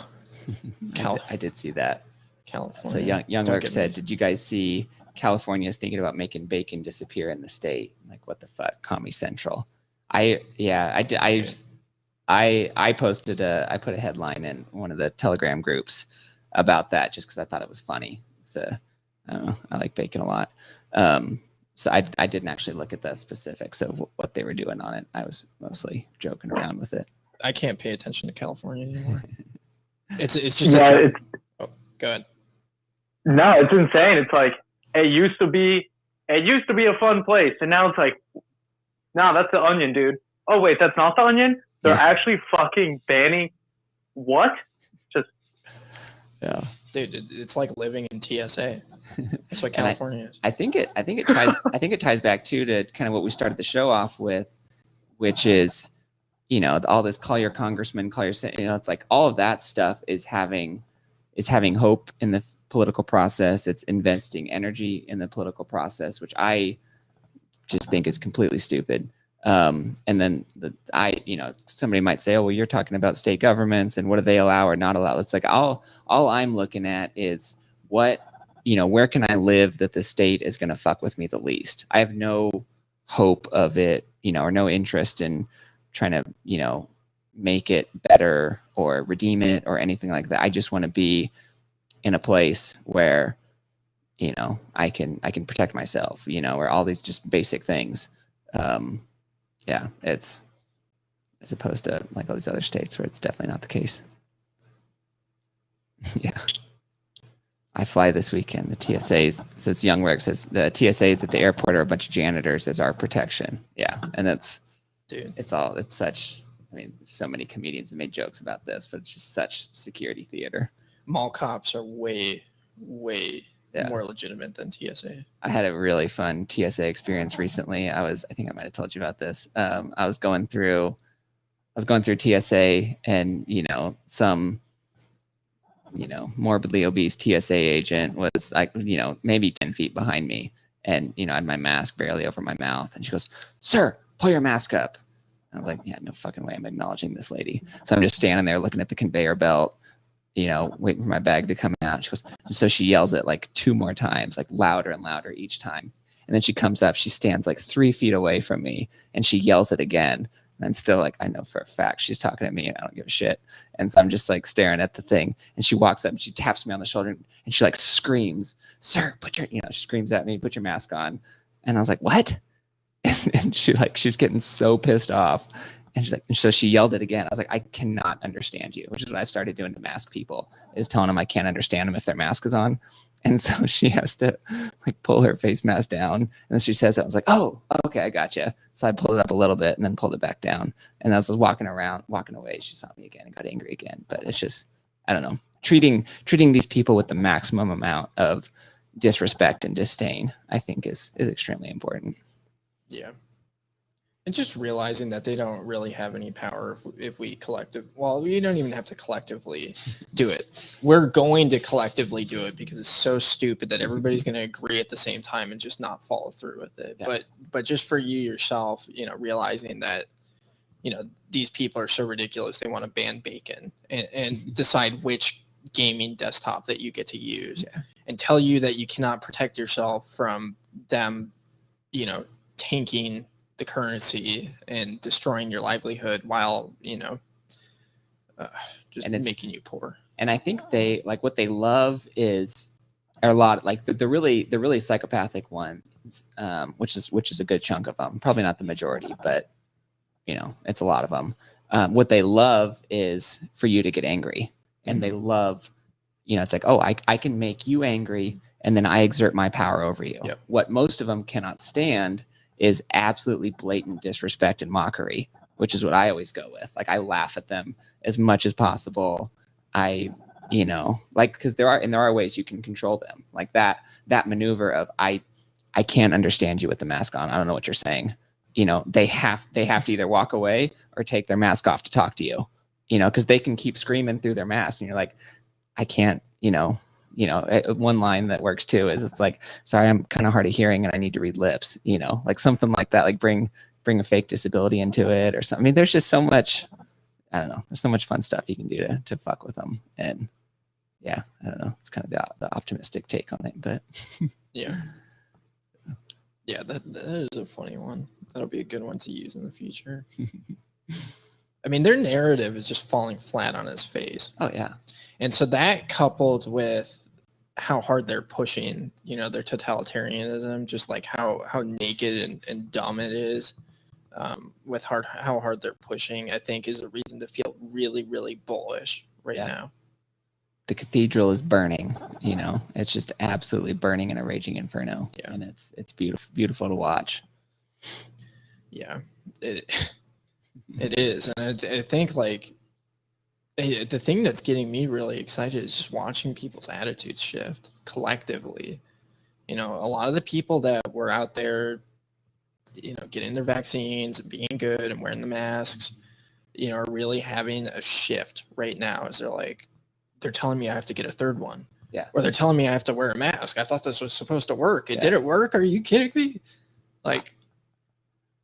did see that. California. So Young Lurk said, did you guys see California is thinking about making bacon disappear in the state? Like, what the fuck? Commie Central. I did. I posted I put a headline in one of the Telegram groups about that just because I thought it was funny. So I don't know. I like bacon a lot. So I didn't actually look at the specifics of what they were doing on it. I was mostly joking around with it. I can't pay attention to California anymore. It's just go ahead. No, it's insane. It's like it used to be a fun place, and now it's like, no, that's the Onion, dude. Oh wait, that's not the Onion. They're actually fucking banning what? Just Yeah. Dude, it's like living in TSA. That's what California is. I think it ties back to kind of what we started the show off with, which is, all this call your congressman, call your, it's like all of that stuff is having hope in the political process. It's investing energy in the political process, which I just think is completely stupid. And then somebody might say, oh, well, you're talking about state governments and what do they allow or not allow? It's like, all I'm looking at is what, where can I live that the state is going to fuck with me the least? I have no hope of it, or no interest in trying to, make it better or redeem it or anything like that. I just want to be in a place where, I can protect myself, or all these just basic things. Yeah, it's as opposed to like all these other states where it's definitely not the case. Yeah. I fly this weekend. The TSAs, says Youngwerk, says the TSAs at the airport are a bunch of janitors as our protection. Yeah. And it's such, there's so many comedians have made jokes about this, but it's just such security theater. Mall cops are way more legitimate than TSA. I had a really fun TSA experience recently. I think I might have told you about this. I was going through TSA and, some, morbidly obese TSA agent was like, maybe 10 feet behind me. And, I had my mask barely over my mouth. And she goes, "Sir, pull your mask up." And I was like, yeah, no fucking way I'm acknowledging this lady. So I'm just standing there looking at the conveyor belt, waiting for my bag to come out. She goes, and so she yells it like 2 more times, like louder and louder each time. And then she comes up, she stands like 3 feet away from me and she yells it again. And I'm still like, I know for a fact she's talking to me and I don't give a shit. And so I'm just like staring at the thing. And she walks up and she taps me on the shoulder and she like screams, "Sir, she screams at me, "Put your mask on." And I was like, "What?" And she's getting so pissed off. And she's like, and so she yelled it again. I was like, "I cannot understand you," which is what I started doing to mask people, is telling them I can't understand them if their mask is on. And so she has to like pull her face mask down. And then she says that. I was like, "Oh, okay, I gotcha." So I pulled it up a little bit and then pulled it back down. And as I was walking away, she saw me again and got angry again. But it's just, I don't know, treating these people with the maximum amount of disrespect and disdain, I think is extremely important. Yeah. And just realizing that they don't really have any power if we we don't even have to collectively do it. We're going to collectively do it because it's so stupid that everybody's going to agree at the same time and just not follow through with it. Yeah. But just for you yourself, realizing that, these people are so ridiculous. They want to ban bacon and decide which gaming desktop that you get to use and tell you that you cannot protect yourself from them, tanking the currency and destroying your livelihood while just making you poor. And I think they like what they love is a lot like the really psychopathic ones, which is a good chunk of them, probably not the majority, but it's a lot of them. What they love is for you to get angry, and they love it's like, oh, I can make you angry and then I exert my power over you. Yep. What most of them cannot stand is absolutely blatant disrespect and mockery, which is what I always go with. Like, I laugh at them as much as possible. Because there are ways you can control them. Like that maneuver of I can't understand you with the mask on. I don't know what you're saying. They have to either walk away or take their mask off to talk to you, because they can keep screaming through their mask and you're like, I can't, one line that works too is it's like, "Sorry, I'm kind of hard of hearing and I need to read lips," like something like that, like bring a fake disability into it or something. There's just so much, I don't know. There's so much fun stuff you can do to fuck with them. And yeah, I don't know. It's kind of the optimistic take on it, but yeah, that is a funny one. That'll be a good one to use in the future. Their narrative is just falling flat on its face. Oh yeah. And so that coupled with how hard they're pushing, their totalitarianism, just like how naked and dumb it is, with how hard they're pushing, I think is a reason to feel really, really bullish now. The cathedral is burning, it's just absolutely burning in a raging inferno. Yeah. And it's beautiful to watch. Yeah, it is. And I think like The thing that's getting me really excited is just watching people's attitudes shift collectively. You know, a lot of the people that were out there, you know, getting their vaccines and being good and wearing the masks, you know, are really having a shift right now as they're telling me I have to get a third one. Yeah. Or they're telling me I have to wear a mask. I thought this was supposed to work. It Yeah. didn't work. Are you kidding me? Like,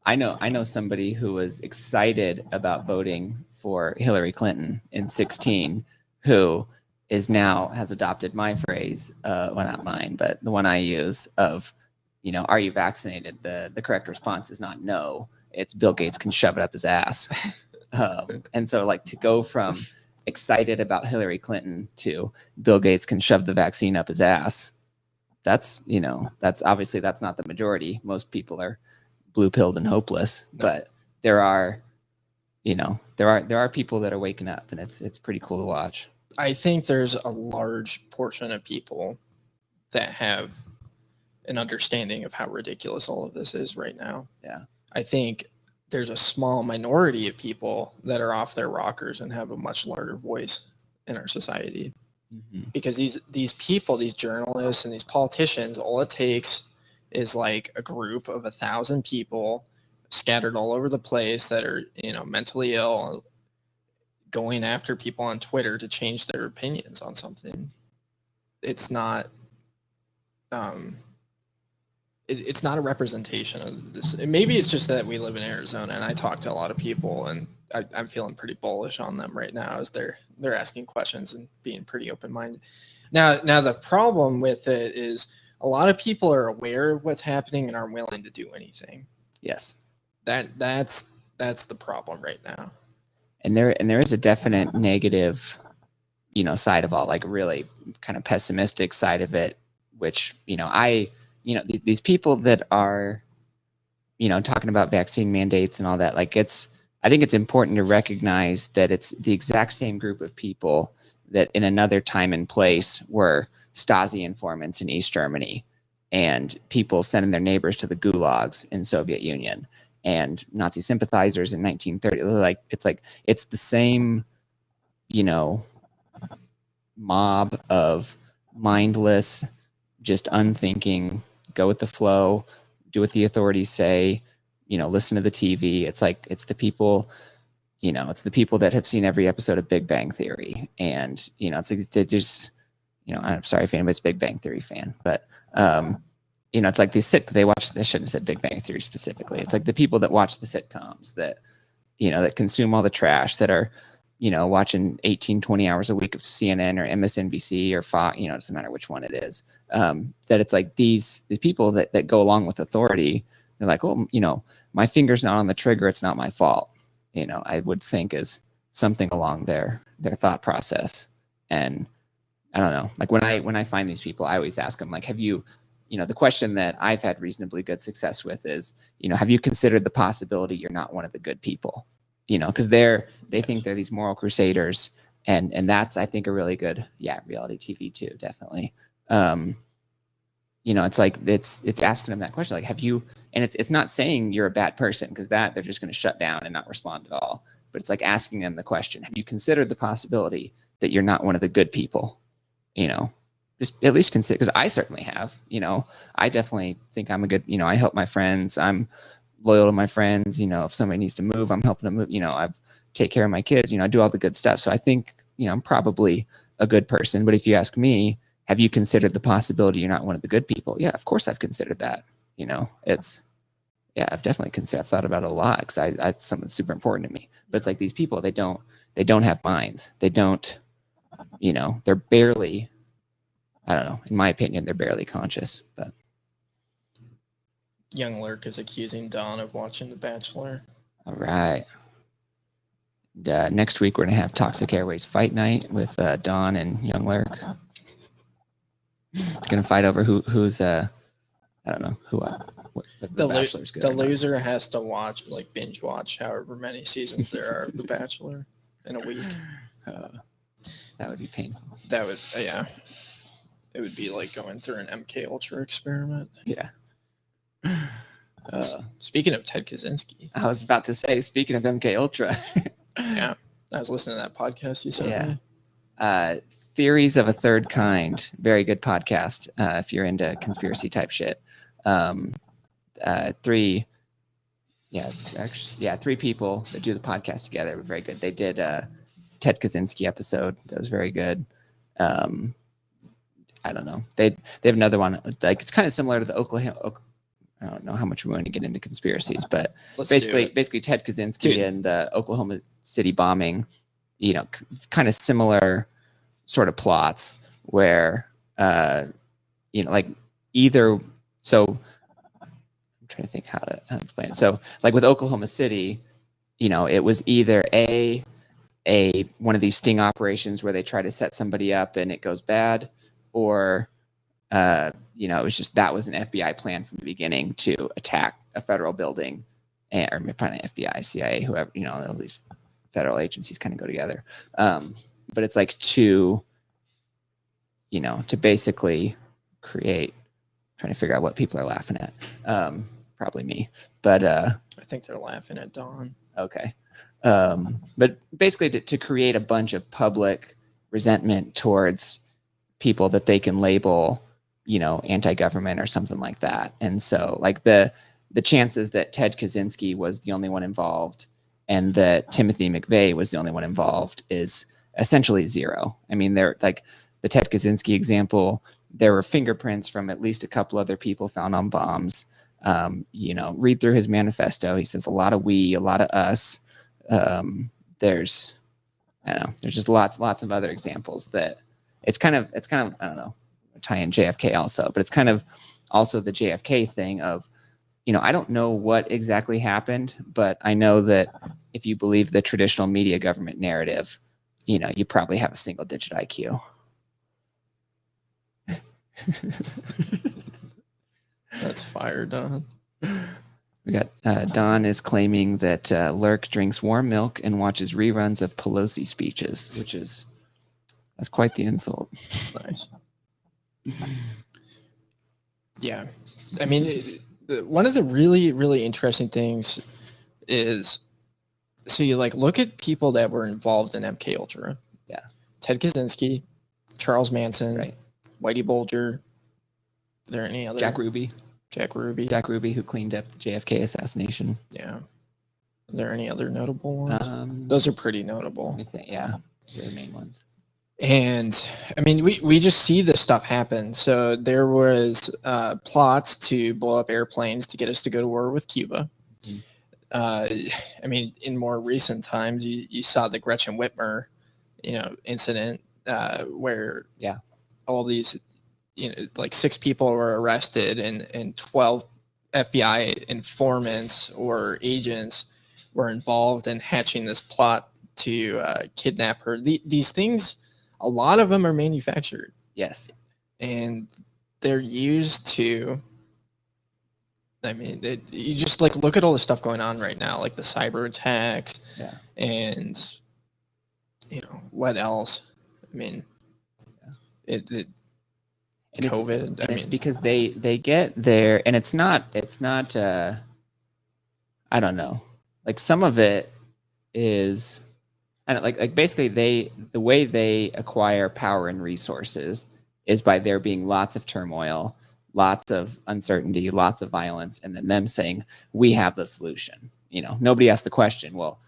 I know somebody who was excited about voting for Hillary Clinton in 16, who is now has adopted my phrase, well, not mine, but the one I use of, you know, are you vaccinated? The correct response is not no. It's Bill Gates can shove it up his ass. And so like to go from excited about Hillary Clinton to Bill Gates can shove the vaccine up his ass. That's, you know, that's obviously that's not the majority. Most people are blue pilled and hopeless, but there are, you know, there are people that are waking up, and it's pretty cool to watch. I think there's a large portion of people that have an understanding of how ridiculous all of this is right now. Yeah. I think there's a small minority of people that are off their rockers and have a much larger voice in our society. Mm-hmm. Because these people, these journalists and these politicians, all it takes is like a group of 1,000 people scattered all over the place that are, you know, mentally ill, going after people on Twitter to change their opinions on something. It's not, it's not a representation of this. Maybe it's just that we live in Arizona, and I talk to a lot of people, and I'm feeling pretty bullish on them right now as they're asking questions and being pretty open-minded. Now the problem with it is a lot of people are aware of what's happening and aren't willing to do anything. Yes. That's the problem right now. And there is a definite negative, you know, side of all, like really kind of pessimistic side of it, which, you know, these people that are, you know, talking about vaccine mandates and all that, like I think it's important to recognize that it's the exact same group of people that in another time and place were Stasi informants in East Germany and people sending their neighbors to the gulags in Soviet Union and Nazi sympathizers in 1930. It's the same, you know, mob of mindless, just unthinking, go with the flow, do what the authorities say, you know, listen to the TV. It's the people, you know, it's the people that have seen every episode of Big Bang Theory. And, you know, it's like they just, you know, I'm sorry if anybody's a Big Bang Theory fan, but, you know, it's like they watch, they shouldn't have said Big Bang Theory specifically. It's like the people that watch the sitcoms that, you know, that consume all the trash, that are, you know, watching 18, 20 hours a week of CNN or MSNBC or Fox, you know, it doesn't matter which one it is. That it's like the people that go along with authority, they're like, oh, you know, my finger's not on the trigger, it's not my fault. You know, I would think is something along their thought process. And I don't know, like when I find these people, I always ask them, like, have you, you know, the question that I've had reasonably good success with is, you know, have you considered the possibility you're not one of the good people? You know, because they think they're these moral crusaders, and that's, I think, a really good, reality TV too, definitely. You know, it's like it's asking them that question, like, have you? And it's not saying you're a bad person, because that they're just going to shut down and not respond at all. But it's like asking them the question: have you considered the possibility that you're not one of the good people? You know, just at least consider, because I certainly have. You know, I definitely think I'm a good. You know, I help my friends. I'm loyal to my friends. You know, if somebody needs to move, I'm helping them move. You know, I've take care of my kids. You know, I do all the good stuff. So I think, you know, I'm probably a good person. But if you ask me, have you considered the possibility you're not one of the good people? Yeah, of course I've considered that. You know, I've definitely considered. I've thought about it a lot, because it's something super important to me. But it's like these people, they don't have minds. They don't, you know, they're barely, I don't know, in my opinion, they're barely conscious. But Young Lurk is accusing Don of watching The Bachelor. all right. Next week, we're going to have Toxic Airways Fight Night with Don and Young Lurk. Going to fight over who's, I don't know, what the Bachelor's good. The loser has to watch, like, binge watch however many seasons there are of The Bachelor in a week. That would be painful. That would, yeah. It would be like going through an MK Ultra experiment. Yeah. Speaking of Ted Kaczynski. I was about to say, speaking of MK Ultra. Yeah. I was listening to that podcast you sent Yeah. me. Theories of a Third Kind, very good podcast if you're into conspiracy type shit. Three people that do the podcast together were very good. They did Ted Kaczynski episode that was very good. I don't know. They have another one, like it's kind of similar to the Oklahoma. I don't know how much we're going to get into conspiracies, but Let's do it. basically Ted Kaczynski Dude. and the Oklahoma City bombing, you know, kind of similar sort of plots where, you know, like either, so I'm trying to think how to explain it. So like with Oklahoma City, you know, it was either a one of these sting operations where they try to set somebody up and it goes bad, or you know, it was just that was an FBI plan from the beginning to attack a federal building, or probably FBI, CIA, whoever, you know, all these federal agencies kind of go together. But it's like to, you know, to basically create, trying to figure out what people are laughing at. Probably me, but I think they're laughing at Dawn. okay. But basically to create a bunch of public resentment towards people that they can label, you know, anti-government or something like that. And so like the chances that Ted Kaczynski was the only one involved and that Timothy McVeigh was the only one involved is essentially zero. I mean, they're like the Ted Kaczynski example, there were fingerprints from at least a couple other people found on bombs. You know, read through his manifesto. He says a lot of we, a lot of us. There's, I don't know, there's just lots of other examples that it's kind of, I don't know, tie in JFK also, but it's kind of also the JFK thing of, you know, I don't know what exactly happened, but I know that if you believe the traditional media government narrative, you know, you probably have a single digit IQ. That's fire, Don. We got Don is claiming that Lurk drinks warm milk and watches reruns of Pelosi speeches, that's quite the insult. Nice. Yeah. I mean, one of the really, really interesting things is, so you like look at people that were involved in MK Ultra. Yeah. Ted Kaczynski, Charles Manson, Right. Whitey Bulger. Are there any other? Jack Ruby, Jack Ruby. who cleaned up the JFK assassination. Yeah. Are there any other notable ones? Those, Those are pretty notable. I think, yeah, they're the main ones. And I mean, we just see this stuff happen. So there was plots to blow up airplanes to get us to go to war with Cuba. Mhm. I mean, in more recent times, you saw the Gretchen Whitmer, you know, incident where Yeah. all these, you know, like 6 people were arrested and 12 FBI informants or agents were involved in hatching this plot to kidnap her. These things, a lot of them are manufactured Yes. and they're used to, I mean, you just like look at all the stuff going on right now, like the cyber attacks. Yeah. And, you know, what else? I mean, And COVID. it's because they get there, and it's not I don't know, like some of it is, I don't like basically the way they acquire power and resources is by there being lots of turmoil, lots of uncertainty, lots of violence, and then them saying, we have the solution. You know, nobody asked the question, well,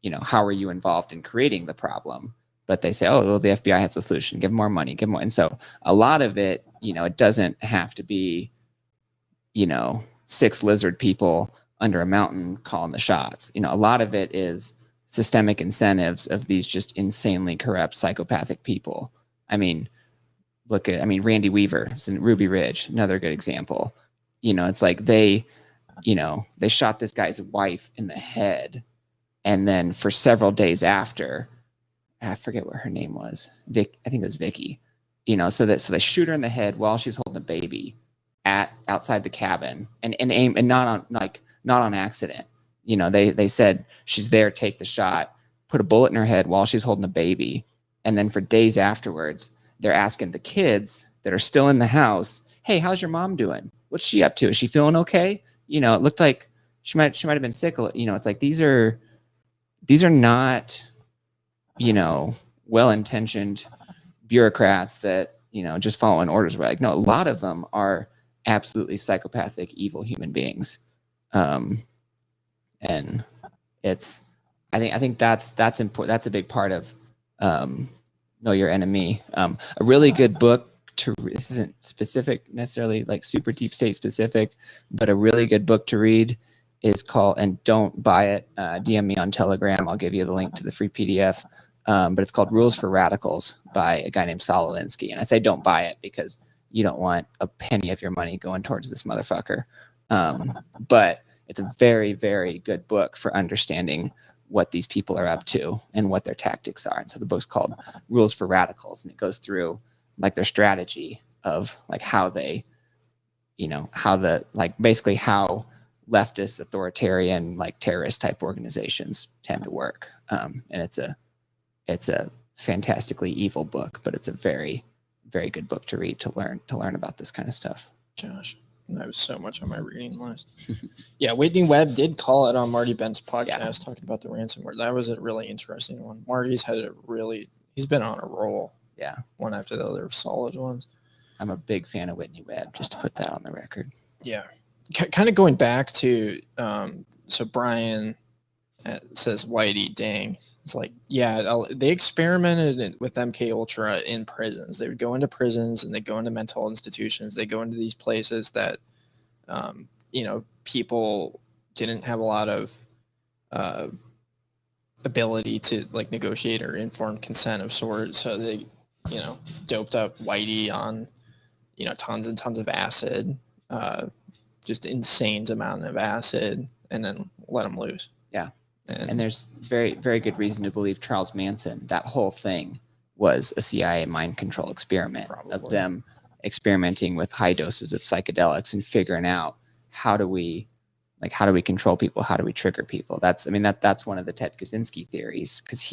you know, how are you involved in creating the problem? But they say, oh, well, the FBI has the solution. Give them more money, give them more. And so a lot of it, you know, it doesn't have to be, you know, 6 lizard people under a mountain calling the shots. You know, a lot of it is systemic incentives of these just insanely corrupt psychopathic people. I mean, Randy Weaver in Ruby Ridge, another good example. You know, it's like they shot this guy's wife in the head. And then for several days after, I forget what her name was. I think it was Vicky. You know, so they shoot her in the head while she's holding a baby outside the cabin and aim, and not on accident. You know, they said she's there, take the shot, put a bullet in her head while she's holding a baby. And then for days afterwards, they're asking the kids that are still in the house, hey, how's your mom doing? What's she up to? Is she feeling okay? You know, it looked like she might have been sick. You know, it's like these are not, well-intentioned bureaucrats that, just following orders. We're like, no, a lot of them are absolutely psychopathic, evil human beings. And I think that's important. That's a big part of Know Your Enemy. A really good book this isn't specific necessarily, like super deep state specific, but a really good book to read is called, and don't buy it, DM me on Telegram. I'll give you the link to the free PDF. But it's called Rules for Radicals by a guy named Saul Alinsky. And I say don't buy it because you don't want a penny of your money going towards this motherfucker. But it's a very, very good book for understanding what these people are up to and what their tactics are. And so the book's called Rules for Radicals, and it goes through like their strategy of like how they, basically how leftist, authoritarian, like terrorist type organizations tend to work. And it's a fantastically evil book, but it's a very, very good book to read to learn about this kind of stuff. Gosh, I have so much on my reading list. Yeah, Whitney Webb did call it on Marty Bent's podcast, talking about the ransomware. That was a really interesting one. Marty's he's been on a roll. Yeah, one after the other, solid ones. I'm a big fan of Whitney Webb, just to put that on the record. Yeah, kind of going back to so Brian says Whitey, dang. It's like, yeah, they experimented with MK Ultra in prisons. They would go into prisons and they go into mental institutions. They go into these places that, people didn't have a lot of ability to like negotiate or informed consent of sorts. So they, doped up Whitey on, tons and tons of acid, just insane amount of acid, and then let him loose. Yeah. And there's very, very good reason to believe Charles Manson, that whole thing was a CIA mind control experiment. Probably. Of them experimenting with high doses of psychedelics and figuring out how do we control people? How do we trigger people? That's one of the Ted Kaczynski theories, because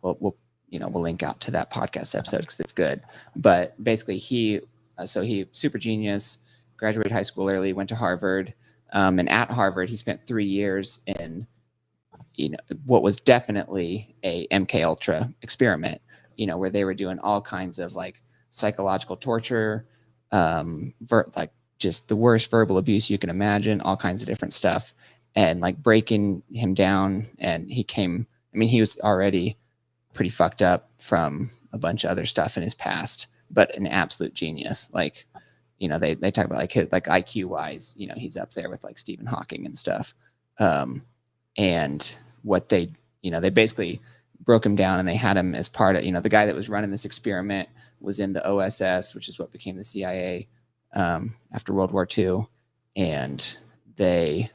we'll link out to that podcast episode because it's good. But basically he super genius, graduated high school early, went to Harvard. And at Harvard, he spent 3 years in, what was definitely a MK Ultra experiment, where they were doing all kinds of like psychological torture, like just the worst verbal abuse you can imagine, all kinds of different stuff, and like breaking him down. And he was already pretty fucked up from a bunch of other stuff in his past, but an absolute genius. Like, they talk about like IQ wise, he's up there with like Stephen Hawking and stuff. And what they basically broke him down, and they had him as part of, the guy that was running this experiment was in the OSS, which is what became the CIA after World War II. And there's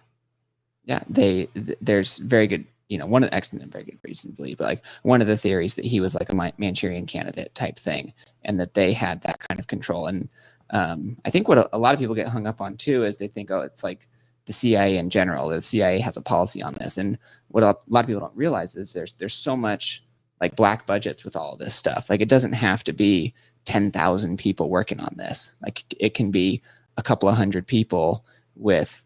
very good, one of the excellent, very good reason to believe, but like one of the theories that he was like a Manchurian candidate type thing, and that they had that kind of control. And I think what a lot of people get hung up on too is they think, oh, it's like the CIA in general. The CIA has a policy on this, and what a lot of people don't realize is there's so much like black budgets with all of this stuff. Like it doesn't have to be 10,000 people working on this. Like it can be a couple of hundred people with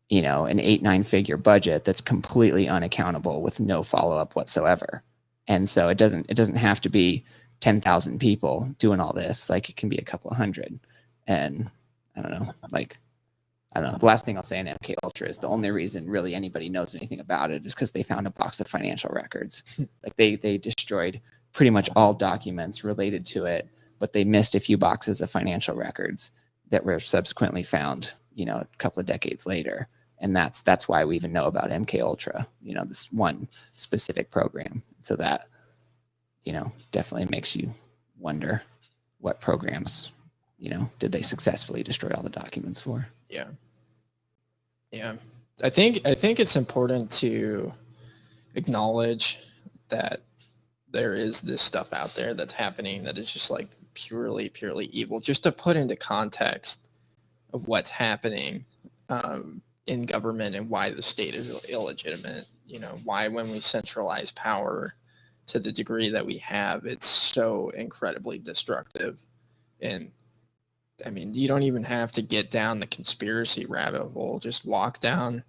an 8-9 figure budget that's completely unaccountable with no follow-up whatsoever. And so it doesn't have to be 10,000 people doing all this. Like it can be a couple of hundred. And I don't know. The last thing I'll say in MK Ultra is the only reason really anybody knows anything about it is because they found a box of financial records. Like they destroyed pretty much all documents related to it, but they missed a few boxes of financial records that were subsequently found, a couple of decades later. And that's why we even know about MK Ultra, this one specific program. So that, definitely makes you wonder what programs, did they successfully destroy all the documents for? Yeah. Yeah. I think it's important to acknowledge that there is this stuff out there that's happening that is just like purely evil, just to put into context of what's happening in government and why the state is illegitimate. Why when we centralize power to the degree that we have, it's so incredibly destructive. And you don't even have to get down the conspiracy rabbit hole. Just walk down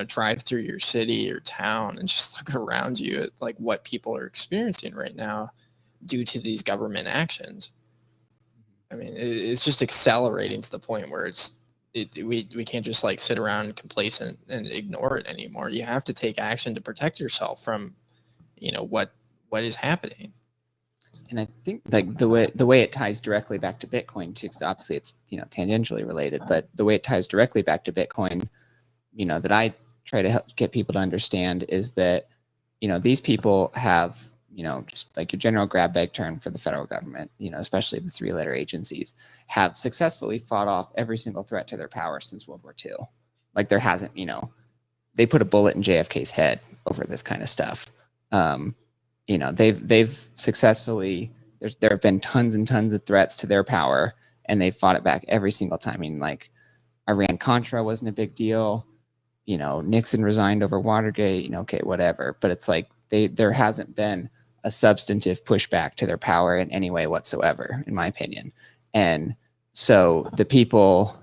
drive through your city or town and just look around you at like what people are experiencing right now due to these government actions. I mean, it's just accelerating to the point where we can't just like sit around complacent and ignore it anymore. You have to take action to protect yourself from, what is happening. And I think like the way it ties directly back to Bitcoin too, because obviously it's tangentially related, but the way it ties directly back to Bitcoin, that I try to help get people to understand is that these people have just like your general grab bag term for the federal government, especially the 3-letter agencies, have successfully fought off every single threat to their power since World War II. Like there hasn't, they put a bullet in JFK's head over this kind of stuff. They've successfully, there have been tons and tons of threats to their power, and they've fought it back every single time. I mean, like Iran-Contra wasn't a big deal. Nixon resigned over Watergate, okay, whatever. But it's like there hasn't been a substantive pushback to their power in any way whatsoever, in my opinion. And so the people,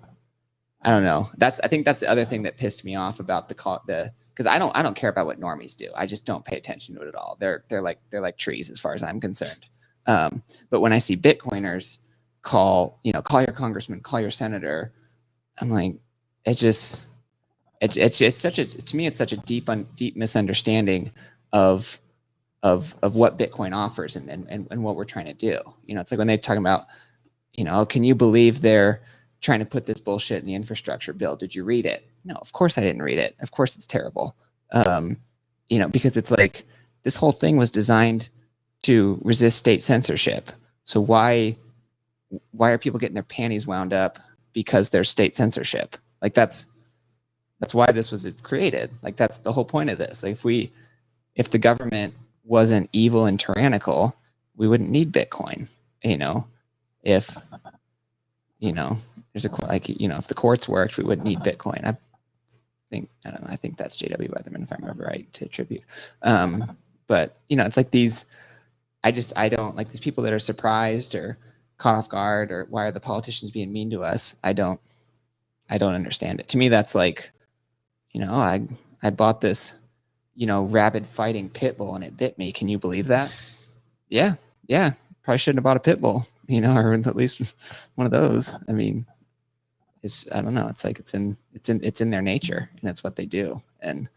I don't know. I think that's the other thing that pissed me off about because I don't care about what normies do. I just don't pay attention to it at all. They're like trees as far as I'm concerned. But when I see Bitcoiners call your congressman, call your senator, I'm like, it's such a, to me, it's such a deep misunderstanding of what Bitcoin offers and what we're trying to do. It's like when they're talking about, can you believe they're trying to put this bullshit in the infrastructure bill? Did you read it? No, of course I didn't read it. Of course it's terrible. Because it's like this whole thing was designed to resist state censorship. So why are people getting their panties wound up because there's state censorship? Like that's why this was created. Like that's the whole point of this. Like if the government wasn't evil and tyrannical, we wouldn't need Bitcoin. If there's if the courts worked, we wouldn't need Bitcoin. I think that's J.W. Weatherman, if I remember right, to attribute. But it's like I don't like these people that are surprised or caught off guard, or why are the politicians being mean to us? I don't understand it. To me, that's like, I bought this, rabid fighting pit bull and it bit me. Can you believe that? Yeah. Probably shouldn't have bought a pit bull, or at least one of those. I mean, I don't know. It's like it's in their nature, and that's what they do. And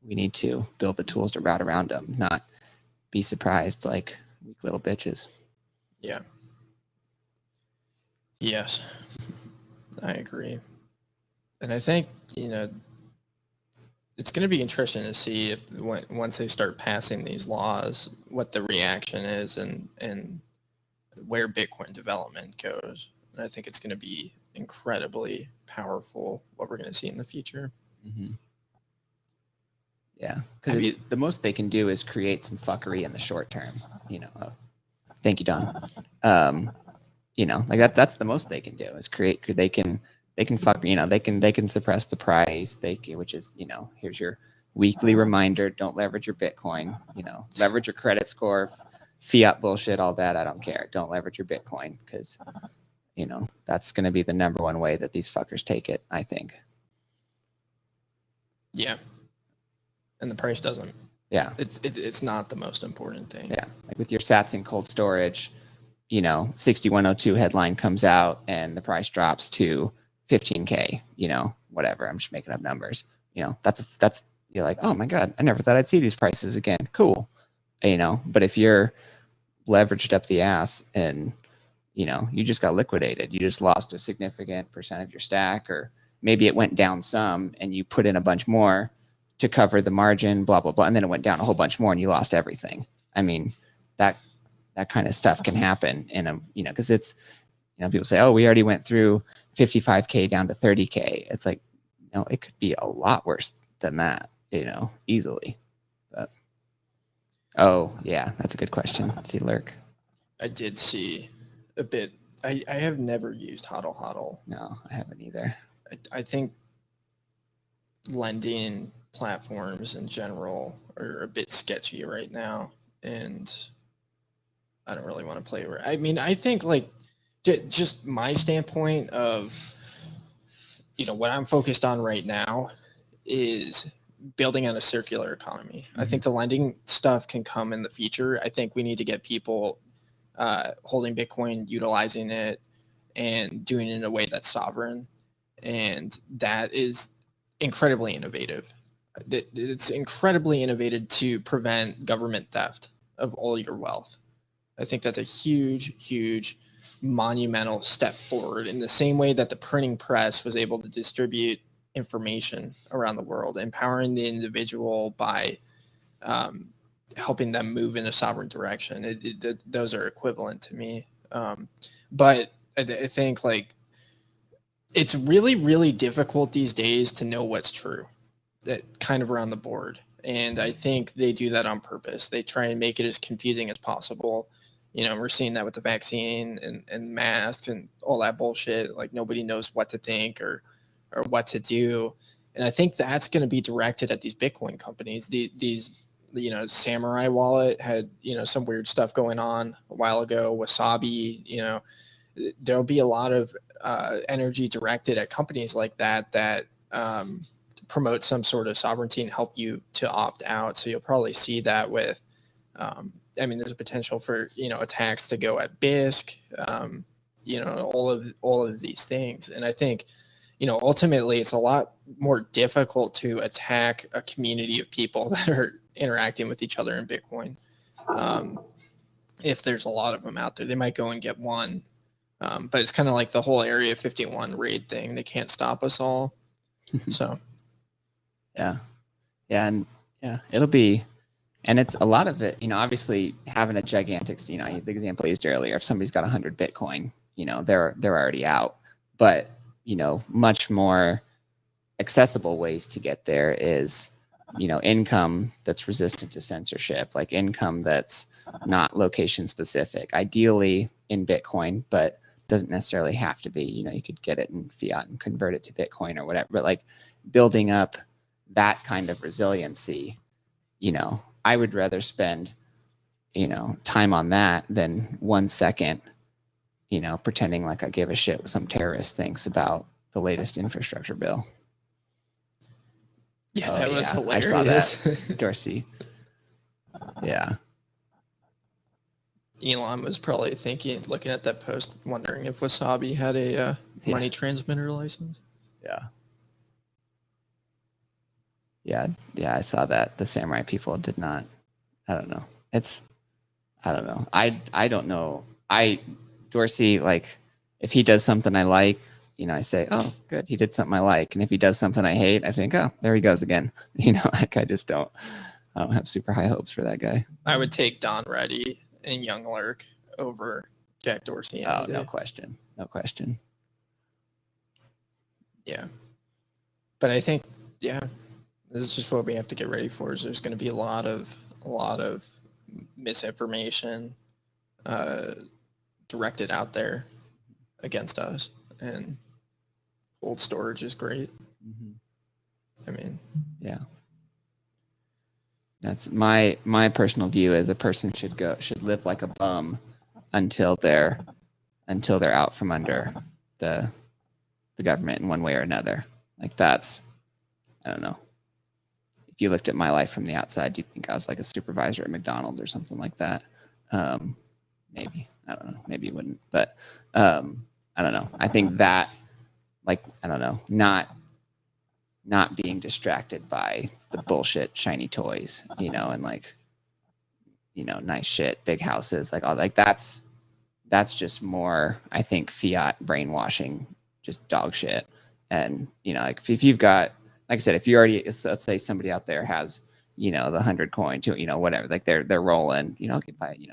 we need to build the tools to route around them, not be surprised like weak little bitches. Yeah. Yes, I agree. And I think, it's going to be interesting to see if once they start passing these laws, what the reaction is and where Bitcoin development goes. And I think it's going to be incredibly powerful what we're going to see in the future. Mm-hmm. Yeah, because the most they can do is create some fuckery in the short term. Thank you, Don. Like that's the most they can do is create. They can fuck. They can suppress the price. Which is here's your weekly reminder. Don't leverage your Bitcoin. Leverage your credit score, fiat bullshit, all that. I don't care. Don't leverage your Bitcoin because that's going to be the number one way that these fuckers take it, I think. Yeah. And the price doesn't. Yeah. It's not the most important thing. Yeah. Like with your sats in cold storage, 6102 headline comes out and the price drops to 15K, whatever. I'm just making up numbers. That's you're like, oh my God, I never thought I'd see these prices again. Cool. But if you're leveraged up the ass and you just got liquidated, you just lost a significant percent of your stack, or maybe it went down some and you put in a bunch more to cover the margin, blah, blah, blah. And then it went down a whole bunch more and you lost everything. I mean, that kind of stuff can happen because it's, people say, oh, we already went through 55K down to 30K. It's like, no, it could be a lot worse than that, easily. But, oh yeah, that's a good question. See Lurk. I did see a bit. I have never used HODL HODL. No, I haven't either. I think lending platforms in general are a bit sketchy right now, and I don't really want to play. I mean, I think like just my standpoint of what I'm focused on right now is building on a circular economy. I think the lending stuff can come in the future. I think we need to get people holding Bitcoin, utilizing it, and doing it in a way that's sovereign. And that is incredibly innovative. It's incredibly innovative to prevent government theft of all your wealth. I think that's a huge, huge, monumental step forward, in the same way that the printing press was able to distribute information around the world, empowering the individual by helping them move in a sovereign direction. Those are equivalent to me. But I think like it's really, really difficult these days to know what's true, that kind of around the board. And I think they do that on purpose. They try and make it as confusing as possible. You know, we're seeing that with the vaccine and masks and all that bullshit. Like nobody knows what to think or what to do. And I think that's going to be directed at these Bitcoin companies. These, you know, Samurai Wallet had, you know, some weird stuff going on a while ago. Wasabi, you know, there'll be a lot of energy directed at companies like that promote some sort of sovereignty and help you to opt out. So you'll probably see that with, I mean, there's a potential for, you know, attacks to go at BISC, you know, all of these things. And I think, you know, ultimately it's a lot more difficult to attack a community of people that are interacting with each other in Bitcoin. If there's a lot of them out there, they might go and get one. But it's kind of like the whole Area 51 raid thing. They can't stop us all. So. Yeah. And it'll be, and it's a lot of it, you know, obviously having a gigantic, you know, the example I used earlier, if somebody's got 100 Bitcoin, you know, they're already out. But, you know, much more accessible ways to get there is, you know, income that's resistant to censorship, like income that's not location specific, ideally in Bitcoin, but doesn't necessarily have to be. You know, you could get it in fiat and convert it to Bitcoin or whatever, but like building up that kind of resiliency, you know, I would rather spend, you know, time on that than 1 second, you know, pretending like I give a shit what some terrorist thinks about the latest infrastructure bill. Yeah, that was hilarious. I saw that. Dorsey. Yeah. Elon was probably looking at that post, wondering if Wasabi had a money transmitter license. Yeah, I saw that. The Samurai people did not. I don't know. I don't know. I don't know. Dorsey, like, if he does something I like, you know, I say, oh, good, he did something I like. And if he does something I hate, I think, oh, there he goes again. You know, like I don't have super high hopes for that guy. I would take Don Reddy and Young Lurk over Jack Dorsey. Oh, no question. Yeah. But I think, yeah, this is just what we have to get ready for. Is there's going to be a lot of misinformation directed out there against us, and cold storage is great. I mean, yeah, that's my personal view. Is a person should live like a bum until they're out from under the government in one way or another. Like that's, I don't know. If you looked at my life from the outside, you'd think I was like a supervisor at McDonald's or something like that. Maybe, I don't know. Maybe you wouldn't, but I don't know. I think that, like, I don't know, not being distracted by the bullshit shiny toys, you know, and like, you know, nice shit, big houses, like all, like that's just more, I think, fiat brainwashing, just dog shit. And, you know, like if you've got, like I said, if you already, let's say somebody out there has, you know, the 100 coin to, you know, whatever, like they're rolling, you know,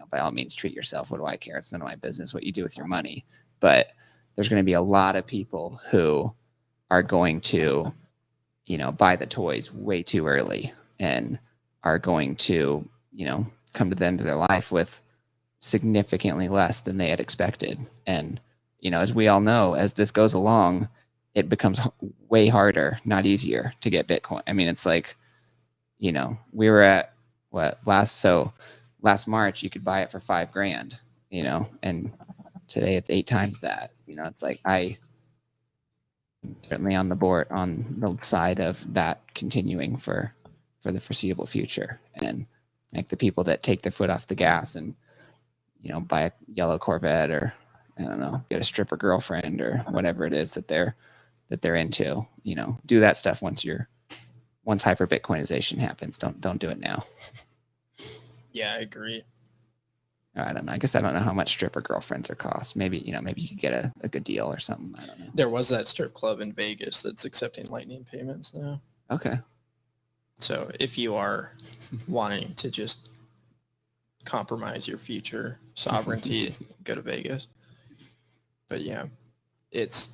by all means, treat yourself. What do I care? It's none of my business what you do with your money. But there's going to be a lot of people who are going to, you know, buy the toys way too early and are going to, you know, come to the end of their life with significantly less than they had expected. And, you know, as we all know, as this goes along, it becomes way harder, not easier, to get Bitcoin. I mean, it's like, you know, we were at last March, you could buy it for $5,000, you know, and today it's 8 times that. You know, it's like certainly on the side of that continuing for the foreseeable future. And like the people that take their foot off the gas and, buy a yellow Corvette, or I don't know, get a stripper girlfriend or whatever it is that they're into, do that stuff once hyper Bitcoinization happens. Don't do it now. Yeah, I agree. I don't know. I guess I don't know how much stripper girlfriends are cost. Maybe you could get a good deal or something. I don't know. There was that strip club in Vegas that's accepting Lightning payments now. Okay. So if you are wanting to just compromise your future sovereignty, go to Vegas. But yeah, it's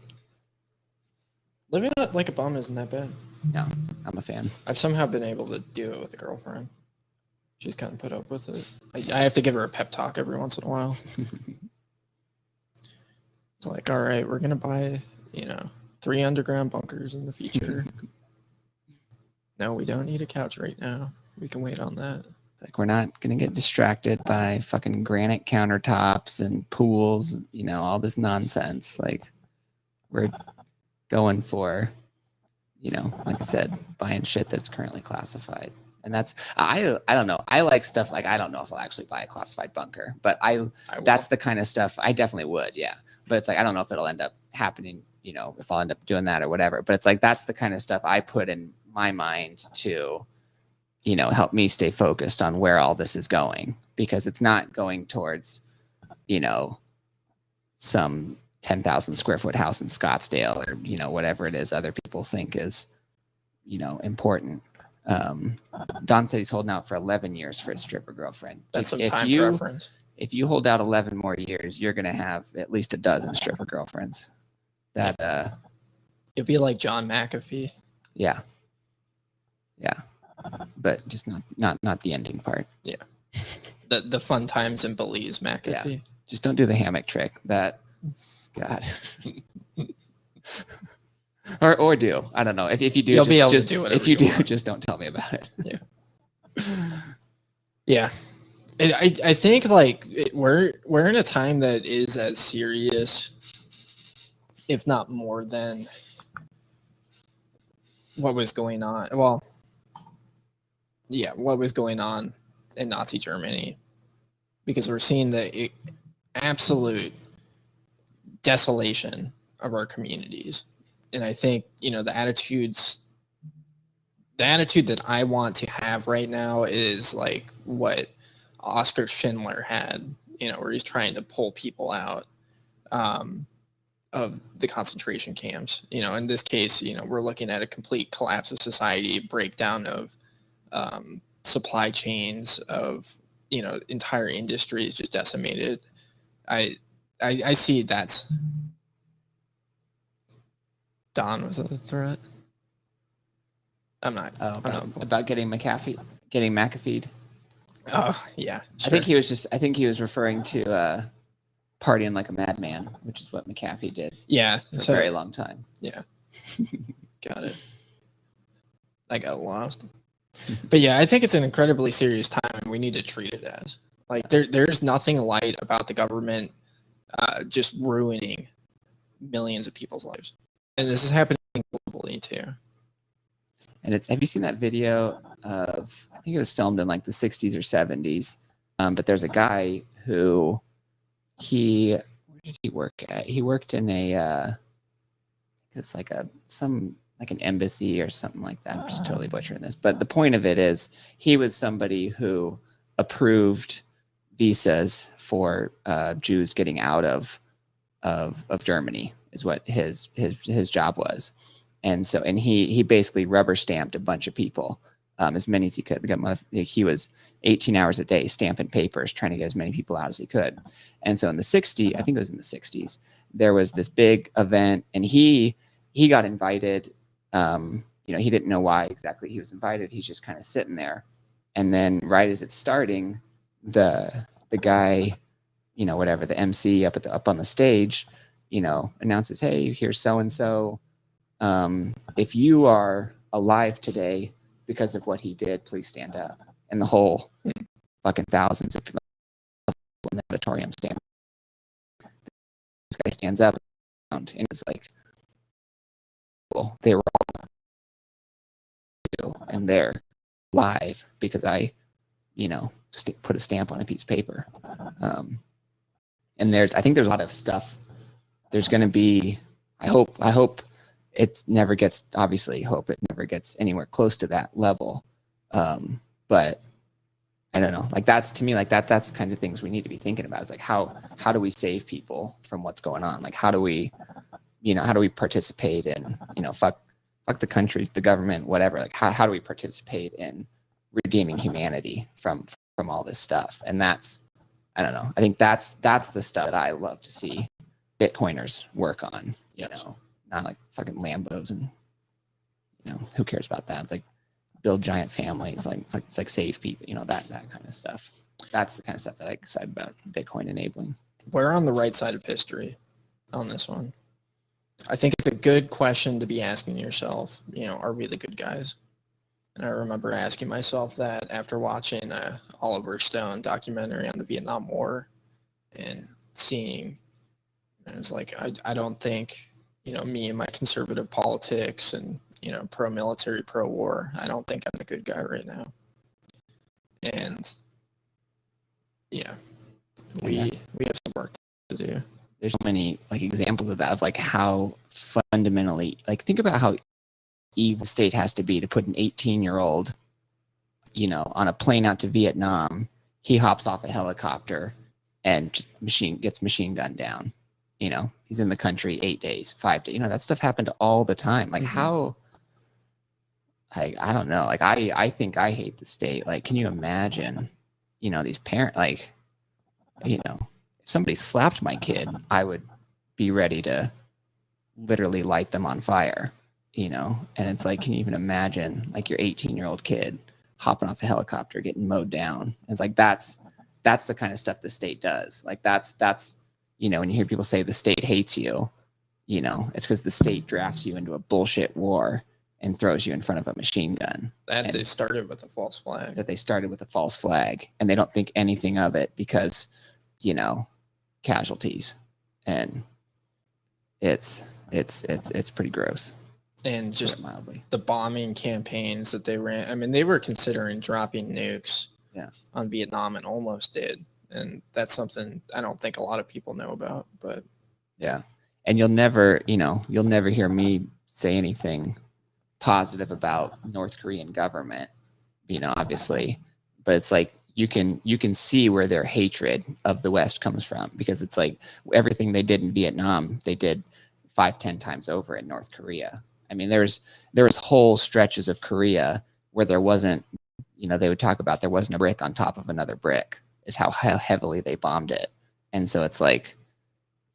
living like a bum isn't that bad. No, I'm a fan. I've somehow been able to do it with a girlfriend. She's kind of put up with it. I have to give her a pep talk every once in a while. It's like, all right, we're gonna buy, 3 underground bunkers in the future. No, we don't need a couch right now. We can wait on that. Like, we're not gonna get distracted by fucking granite countertops and pools, all this nonsense. Like, we're going for, like I said, buying shit that's currently classified. And that's, I don't know. I like stuff like, I don't know if I'll actually buy a classified bunker, but that's the kind of stuff I definitely would. Yeah. But it's like, I don't know if it'll end up happening, if I'll end up doing that or whatever, but it's like, that's the kind of stuff I put in my mind to, help me stay focused on where all this is going, because it's not going towards, some 10,000 square foot house in Scottsdale or, whatever it is other people think is, important. Don said he's holding out for 11 years for his stripper girlfriend. That's some time preference. If you hold out 11 more years, you're going to have at least a dozen stripper girlfriends. It'd be like John McAfee. Yeah. But just not the ending part. Yeah. The fun times in Belize McAfee. Yeah. Just don't do the hammock trick. God. Or do. I don't know. If you do, you'll be able to do whatever if you do, just don't tell me about it. Yeah. I think like we're in a time that is as serious, if not more than what was going on. Well, yeah, what was going on in Nazi Germany, because we're seeing the absolute desolation of our communities. And I think, the attitude that I want to have right now is like what Oskar Schindler had, where he's trying to pull people out of the concentration camps. In this case, we're looking at a complete collapse of society, breakdown of supply chains, of, entire industries just decimated. I see that's Don, was that a threat? I'm not. About getting McAfee'd. Oh yeah, sure. I think he was referring to partying like a madman, which is what McAfee did. Yeah, for a very long time. Yeah, got it. I got lost. But yeah, I think it's an incredibly serious time, and we need to treat it as like there's nothing light about the government just ruining millions of people's lives. And this is happening globally too. And have you seen that video of, I think it was filmed in like the 60s or 70s, but there's a guy who where did he work at? He worked in it was like an embassy or something like that. I'm just totally butchering this. But the point of it is he was somebody who approved visas for Jews getting out of Germany, is what his job was. And so, and he basically rubber stamped a bunch of people, as many as he could. He was 18 hours a day stamping papers, trying to get as many people out as he could. And so in the 60s, I think it was in the 60s, there was this big event, and he got invited. He didn't know why exactly he was invited. He's just kind of sitting there. And then right as it's starting, the guy, the MC up on the stage, announces, "Hey, here's so-and-so. If you are alive today because of what he did, please stand up." And the whole fucking thousands of people in the auditorium stand. This guy stands up and it's like, people. They were all, and they're live because I, put a stamp on a piece of paper. And I think there's a lot of stuff. There's going to be, I hope it never gets anywhere close to that level. But I don't know, like that's, to me, like that's the kinds of things we need to be thinking about. Is like, how do we save people from what's going on? Like, how do we participate in, fuck the country, the government, whatever. Like, how do we participate in redeeming humanity from all this stuff? And that's, I don't know. I think that's the stuff that I love to see Bitcoiners work on, not like fucking Lambos and, who cares about that? It's like build giant families, it's like save people, that kind of stuff. That's the kind of stuff that I get excited about Bitcoin enabling. We're on the right side of history on this one. I think it's a good question to be asking yourself, are we the good guys? And I remember asking myself that after watching a Oliver Stone documentary on the Vietnam War and seeing, and it's like, I don't think, me and my conservative politics and, pro-military, pro-war, I don't think I'm the good guy right now. And yeah, we have some work to do. There's so many like examples of that, of like how fundamentally, like think about how evil the state has to be to put an 18-year-old, on a plane out to Vietnam. He hops off a helicopter and gets machine gunned down. He's in the country 8 days, 5 days. That stuff happened all the time. Like how, I don't know. Like I think I hate the state. Like, can you imagine, these parents, like, if somebody slapped my kid, I would be ready to literally light them on fire, and it's like, can you even imagine like your 18-year-old kid hopping off a helicopter, getting mowed down? And it's like, that's the kind of stuff the state does. Like that's, when you hear people say the state hates you, it's because the state drafts you into a bullshit war and throws you in front of a machine gun. They started with a false flag. And they don't think anything of it because, casualties. And it's pretty gross. And just mildly, the bombing campaigns that they ran. I mean, they were considering dropping nukes on Vietnam and almost did. And that's something I don't think a lot of people know about, but yeah. And you'll never hear me say anything positive about North Korean government, obviously, but it's like, you can see where their hatred of the West comes from, because it's like everything they did in Vietnam, they did 5-10 times over in North Korea. I mean, there was whole stretches of Korea where there wasn't, they would talk about there wasn't a brick on top of another brick, is how heavily they bombed it. And so it's like,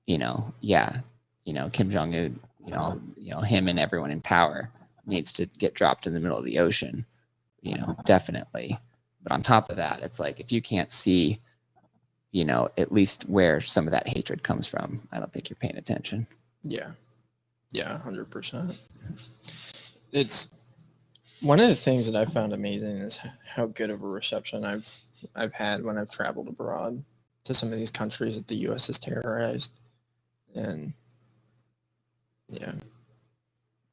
Kim Jong-un, him and everyone in power needs to get dropped in the middle of the ocean, definitely. But on top of that, it's like, if you can't see, at least where some of that hatred comes from, I don't think you're paying attention. Yeah, 100%. It's one of the things that I found amazing is how good of a reception I've had when I've traveled abroad to some of these countries that the U.S. has terrorized. And yeah,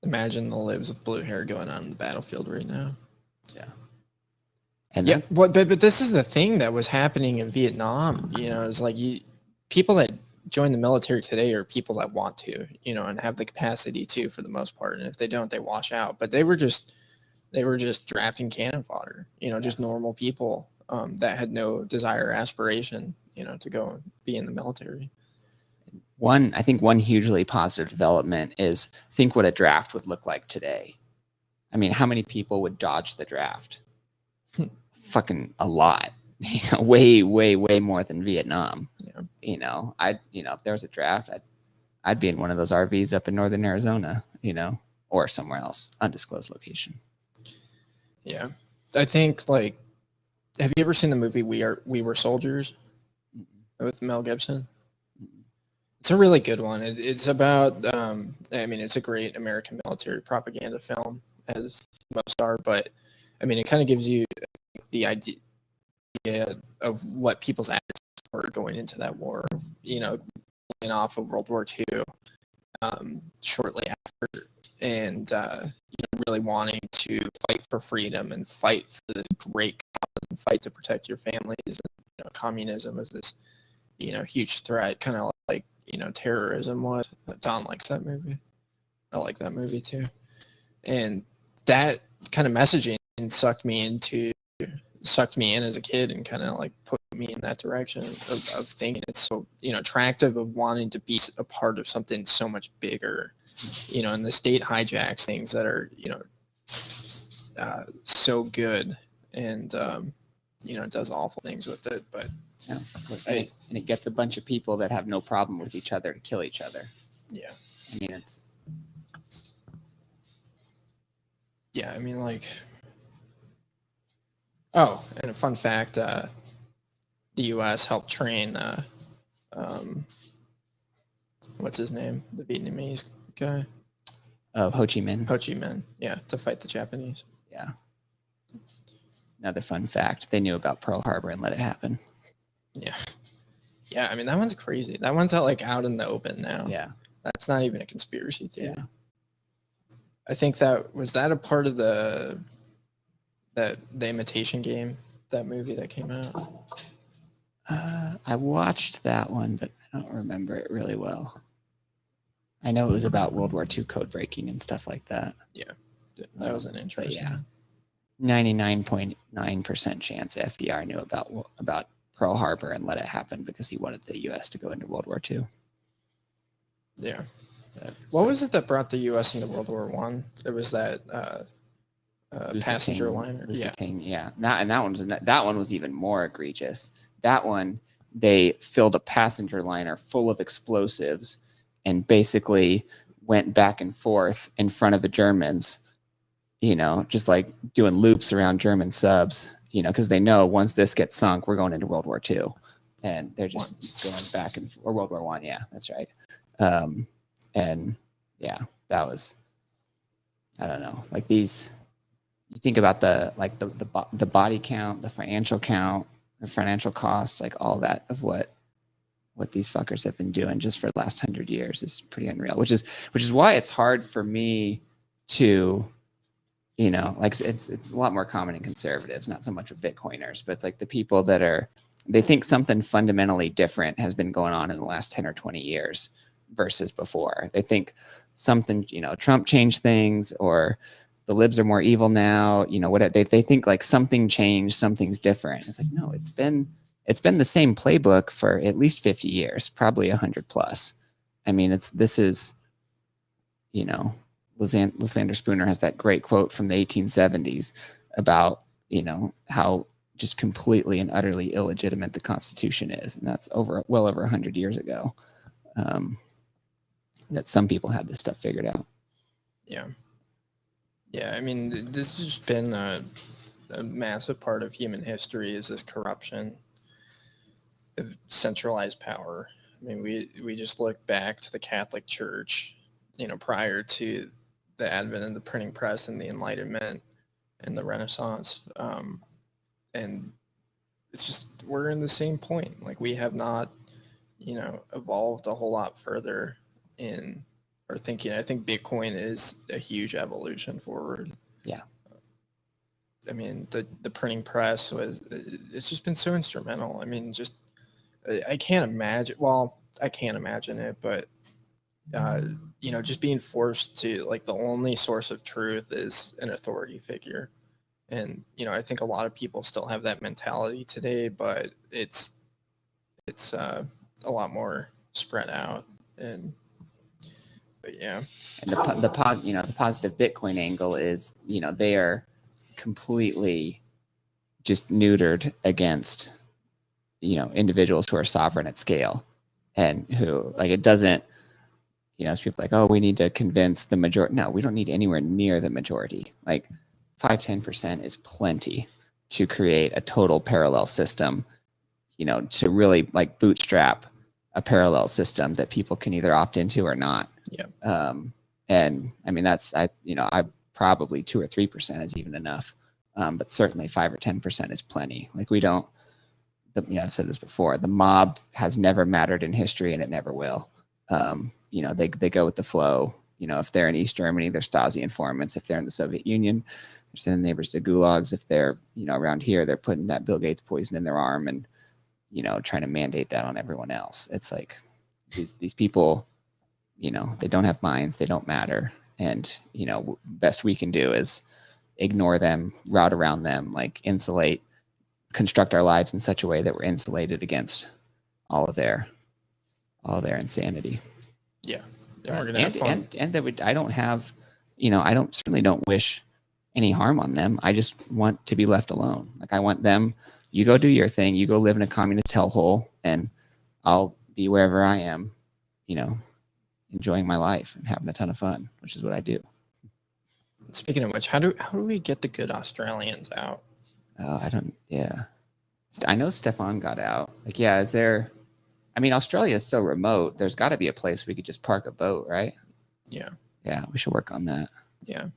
imagine the libs with blue hair going on in the battlefield right now. Yeah. And yeah, but this is the thing that was happening in Vietnam. It's like people that join the military today are people that want to, and have the capacity to, for the most part. And if they don't, they wash out. But they were just drafting cannon fodder. Just normal people that had no desire or aspiration, to go and be in the military. I think one hugely positive development is think what a draft would look like today. I mean, how many people would dodge the draft? Fucking a lot. Way more than Vietnam. Yeah. If there was a draft, I'd be in one of those RVs up in northern Arizona, or somewhere else, undisclosed location. Yeah. I think, like, have you ever seen the movie We Were Soldiers with Mel Gibson? It's a really good one. It's about, it's a great American military propaganda film, as most are, but it kind of gives you the idea of what people's attitudes were going into that war, off of World War II, shortly after. and really wanting to fight for freedom and fight for this great cause and fight to protect your families. And, communism is this huge threat, kind of like terrorism was. Don likes that movie. I like that movie too, and that kind of messaging sucked me in as a kid and kind of like put me in that direction of thinking it's so attractive, of wanting to be a part of something so much bigger, and the state hijacks things that are so good, and does awful things with it. But yeah. And it gets a bunch of people that have no problem with each other to kill each other. Yeah, I mean, it's oh, and a fun fact, the U.S. helped train what's his name, the Vietnamese guy, Ho Chi Minh. Ho Chi Minh, to fight the Japanese. Yeah. Another fun fact: they knew about Pearl Harbor and let it happen. Yeah. I mean, that one's crazy. That one's out in the open now. Yeah. That's not even a conspiracy theory. Yeah. I think that was a part of the Imitation Game, that movie that came out. I watched that one, but I don't remember it really well. I know it was about World War II code breaking and stuff like that. Yeah, that was an interesting. Yeah, 99.9% chance FDR knew about Pearl Harbor and let it happen because he wanted the U.S. to go into World War II. Yeah. What was it that brought the U.S. into World War I? It was that passenger liner. Lusitania, yeah. That one was even more egregious. That one, they filled a passenger liner full of explosives and basically went back and forth in front of the Germans, just like doing loops around German subs, because they know once this gets sunk, we're going into World War II. And they're just going back or World War I. Yeah, that's right. And yeah, that was, I don't know, like these, you think about the body count, the financial count, the financial costs, like all that of what these fuckers have been doing just for the last 100 years is pretty unreal, which is why it's hard for me to, it's a lot more common in conservatives, not so much with Bitcoiners, but it's like the people that they think something fundamentally different has been going on in the last 10 or 20 years versus before. They think something, Trump changed things, or the libs are more evil now, what they think like something changed, something's different. It's like, no, it's been the same playbook for at least 50 years, probably 100 plus. I mean, Lysander Spooner has that great quote from the 1870s about, how just completely and utterly illegitimate the Constitution is. And that's well over 100 years ago. That some people had this stuff figured out. Yeah. Yeah, I mean, this has just been a massive part of human history, is this corruption of centralized power. I mean, we just look back to the Catholic Church, prior to the advent of the printing press and the Enlightenment and the Renaissance. And it's just, we're in the same point. Like, we have not, evolved a whole lot further in our thinking. I think Bitcoin is a huge evolution forward. Yeah. I mean, the printing press it's just been so instrumental. I mean, just, I can't imagine it, but, just being forced to, like, the only source of truth is an authority figure. And, I think a lot of people still have that mentality today, but it's a lot more spread out. But yeah. And the positive Bitcoin angle is, they are completely just neutered against, individuals who are sovereign at scale, and who, like, it doesn't, as people like, oh, we need to convince the majority. No, we don't need anywhere near the majority. Like 5-10% is plenty to create a total parallel system, to really like bootstrap a parallel system that people can either opt into or not. Yeah. And I mean, I probably 2 or 3% is even enough. But certainly 5 or 10% is plenty. Like, I've said this before, the mob has never mattered in history, and it never will. They go with the flow, if they're in East Germany, they're Stasi informants. If they're in the Soviet Union, they're sending neighbors to gulags. If they're, around here, they're putting that Bill Gates poison in their arm and, trying to mandate that on everyone else. It's like these people, they don't have minds, they don't matter. And, best we can do is ignore them, route around them, like insulate, construct our lives in such a way that we're insulated against all their insanity. Yeah. And we're gonna have fun. And that I don't have, certainly don't wish any harm on them. I just want to be left alone. Like I want them, you go do your thing, you go live in a communist hellhole, and I'll be wherever I am, enjoying my life and having a ton of fun, which is what I do. Speaking of which, how do we get the good Australians out? I know Stefan got out. Like, yeah, Australia is so remote. There's got to be a place we could just park a boat, right? Yeah. Yeah, we should work on that. Yeah.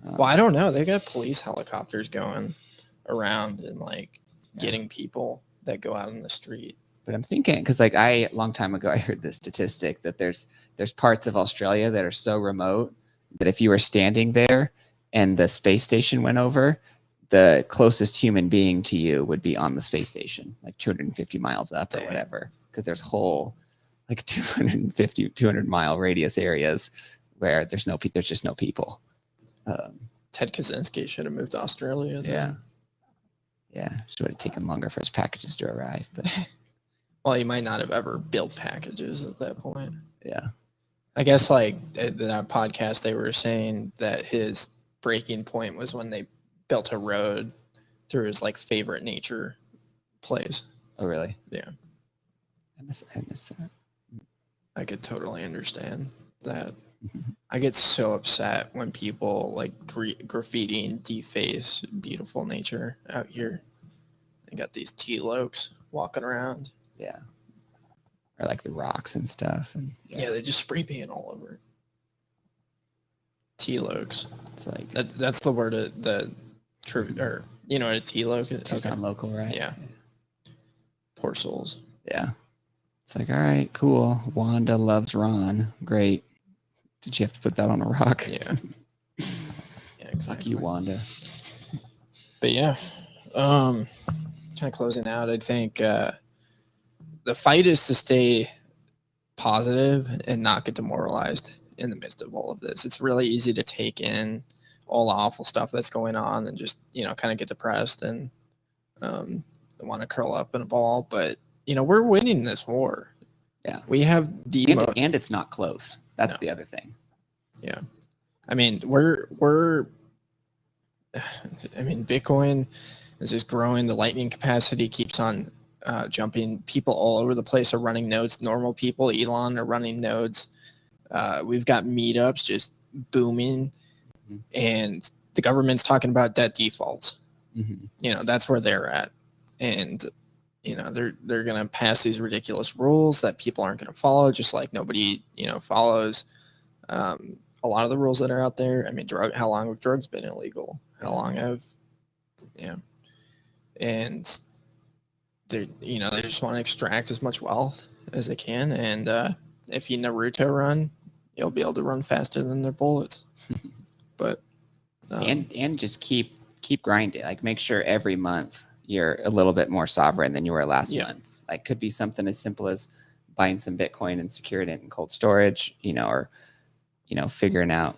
Well, I don't know. They got police helicopters going around and getting people that go out in the street. But I'm thinking, because a long time ago, I heard this statistic that there's parts of Australia that are so remote that if you were standing there and the space station went over, the closest human being to you would be on the space station, like 250 miles up or whatever, because there's whole 200 mile radius areas where there's just no people. Ted Kaczynski should have moved to Australia. Then. Yeah. Just would have taken longer for his packages to arrive. But well, he might not have ever built packages at that point. Yeah. I guess at that podcast, they were saying that his breaking point was when they built a road through his favorite nature place. Oh, really? Yeah. I miss that. I could totally understand that. I get so upset when people graffiti and deface beautiful nature out here. They got these teal-oaks walking around. Yeah. Or the rocks and stuff. And yeah, they just spray paint all over it. Teal-oaks. It's that's the word or what a teal-oak is? Tucson local, right? Yeah. Poor souls. Yeah. It's all right, cool. Wanda loves Ron. Great. Did you have to put that on a rock? Yeah. Yeah, exactly. Fuck you, Wanda. But yeah, kind of closing out, I think the fight is to stay positive and not get demoralized in the midst of all of this. It's really easy to take in all the awful stuff that's going on and just, kind of get depressed and want to curl up in a ball. But, we're winning this war. Yeah. We have and it's not close. That's the other thing. Yeah. Bitcoin is just growing. The lightning capacity keeps on jumping. People all over the place are running nodes. Normal people, Elon, are running nodes. We've got meetups just booming. Mm-hmm. And the government's talking about debt defaults. Mm-hmm. That's where they're at. And, they're going to pass these ridiculous rules that people aren't going to follow, just like nobody, follows a lot of the rules that are out there. How long have drugs been illegal? How long have, and they just want to extract as much wealth as they can. And if you Naruto run, you'll be able to run faster than their bullets. But and just keep grinding. Make sure every month you're a little bit more sovereign than you were last month. Could be something as simple as buying some Bitcoin and securing it in cold storage, or figuring out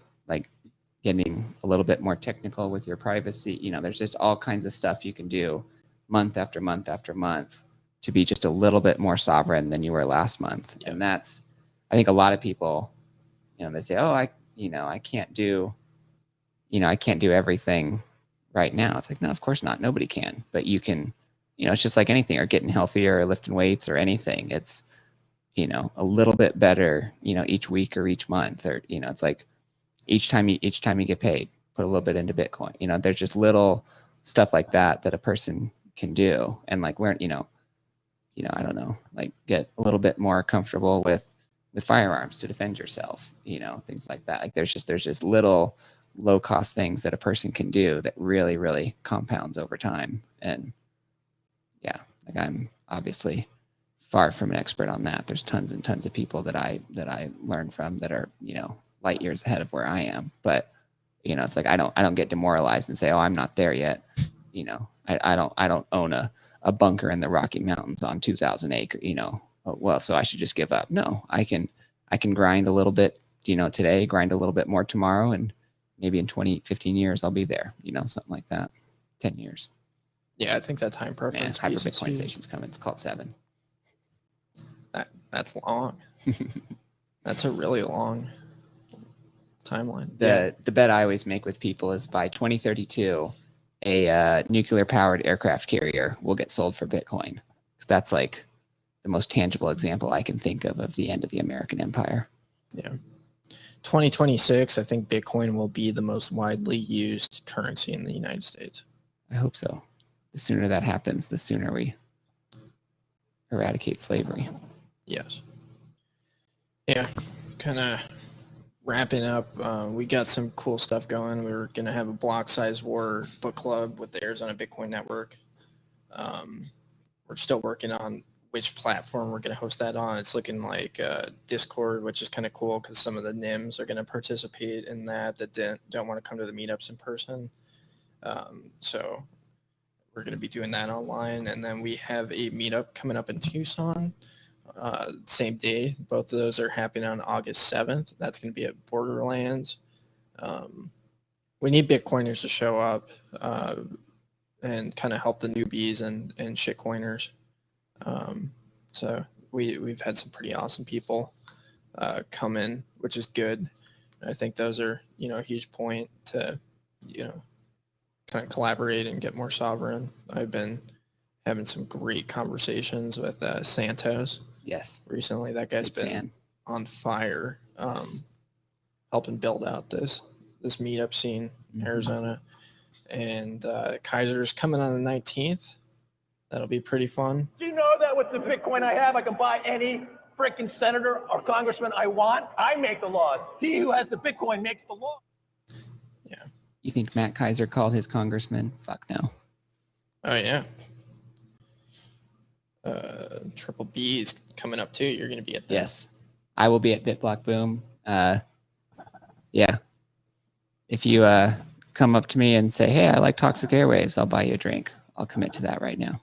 getting a little bit more technical with your privacy. There's just all kinds of stuff you can do month after month after month to be just a little bit more sovereign than you were last month. Yeah. And that's, I think a lot of people, they say, oh, I can't do everything right now. It's no, of course not. Nobody can, but you can, it's just like anything, or getting healthier or lifting weights or anything. It's, a little bit better, each week or each month, or, it's each time you get paid, put a little bit into Bitcoin. There's just little stuff like that a person can do and learn, I don't know, get a little bit more comfortable with firearms to defend yourself, things like that. There's just little low cost things that a person can do that really, really compounds over time. And yeah, I'm obviously far from an expert on that. There's tons and tons of people that I learn from that are, light years ahead of where I am. But you know, it's like I don't get demoralized and say, oh, I'm not there yet. You know, I don't own a bunker in the Rocky Mountains on 2,000 acres. You know, well, so I should just give up. No, I can grind a little bit, you know, today, grind a little bit more tomorrow, and maybe in 20, 15 years I'll be there. You know, something like that. 10 years. Yeah, I think that time Man, preference Hyper piece is Bitcoin huge. Station's coming. It's called 7. That's long. That's a really long timeline. The bet I always make with people is by 2032, a nuclear powered aircraft carrier will get sold for Bitcoin. That's like the most tangible example I can think of the end of the American empire. Yeah. 2026, I think Bitcoin will be the most widely used currency in the United States. I hope so. The sooner that happens, the sooner we eradicate slavery. Yes. Yeah. Kind of wrapping up. We got some cool stuff going. We were going to have a block size war book club with the Arizona Bitcoin Network. We're still working on which platform we're going to host that on. It's looking like Discord, which is kind of cool because some of the NIMs are going to participate in that don't want to come to the meetups in person. So we're going to be doing that online. And then we have a meetup coming up in Tucson, same day. Both of those are happening on August 7th. That's going to be at Borderlands. We need Bitcoiners to show up and kind of help the newbies and shitcoiners. So we've had some pretty awesome people come in, which is good. I think those are, you know, a huge point to, you know, kind of collaborate and get more sovereign. I've been having some great conversations with Santos Yes. recently. That guy's Big been fan. on fire, Yes. helping build out this meetup scene in Arizona. And Kaiser's coming on the 19th. That'll be pretty fun. Do you know that with the Bitcoin I have, I can buy any freaking senator or congressman I want? I make the laws. He who has the Bitcoin makes the law. You think Matt Kaiser called his congressman? Fuck no. Oh yeah. Triple B is coming up too. You're going to be at that. Yes. I will be at BitBlock Boom. Yeah. If you come up to me and say, hey, I like Toxic Airwaves, I'll buy you a drink. I'll commit to that right now.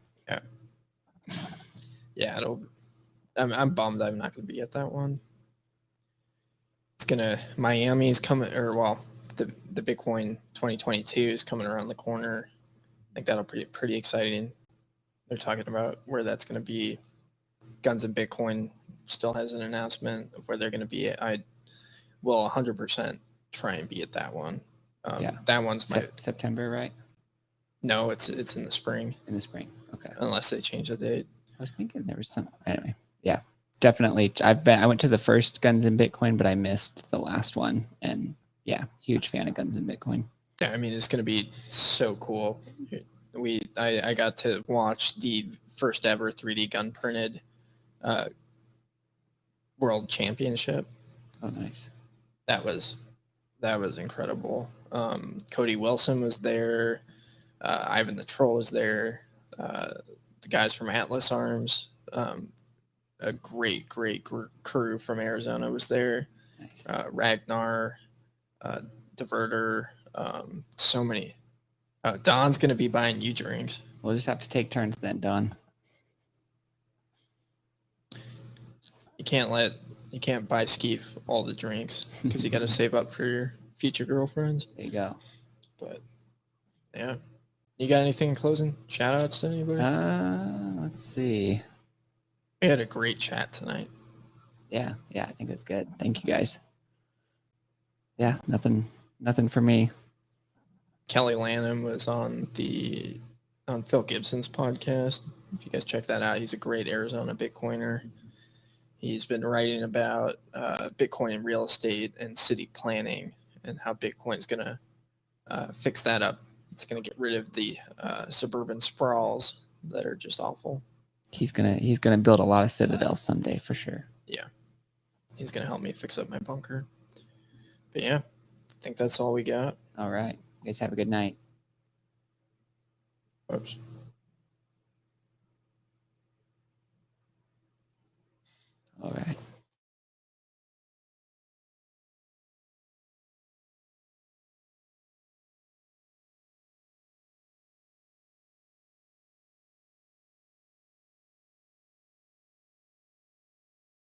Yeah, I'm bummed I'm not going to be at that one. Miami's coming, or well, the Bitcoin 2022 is coming around the corner. I think that'll be pretty exciting. They're talking about where that's going to be. Guns and Bitcoin still has an announcement of where they're going to be. I will 100% try and be at that one. Yeah. That one's September, right? No, it's in the spring. In the spring. Okay. Unless they change the date. I was thinking there was some. Anyway, yeah, definitely. I went to the first Guns and Bitcoin, but I missed the last one. And yeah, huge fan of Guns and Bitcoin. Yeah, I mean, it's going to be so cool. I got to watch the first ever 3D gun printed world championship. Oh, nice. That was incredible. Cody Wilson was there. Ivan the Troll was there. The guys from Atlas Arms, a great crew from Arizona was there. Nice. Ragnar, Diverter, so many. Don's gonna be buying you drinks. We'll just have to take turns then, Don. You can't buy Skeef all the drinks because you got to save up for your future girlfriends. There you go. But yeah, you got anything in closing? Shout outs to anybody? Let's see. We had a great chat tonight. Yeah, I think that's good. Thank you guys. Yeah, nothing for me. Kelly Lanham was on Phil Gibson's podcast. If you guys check that out, he's a great Arizona Bitcoiner. He's been writing about Bitcoin and real estate and city planning and how Bitcoin's going to fix that up. It's going to get rid of the suburban sprawls that are just awful. He's gonna build a lot of citadels someday for sure. Yeah, he's going to help me fix up my bunker. But yeah, I think that's all we got. All right, you guys have a good night. Oops.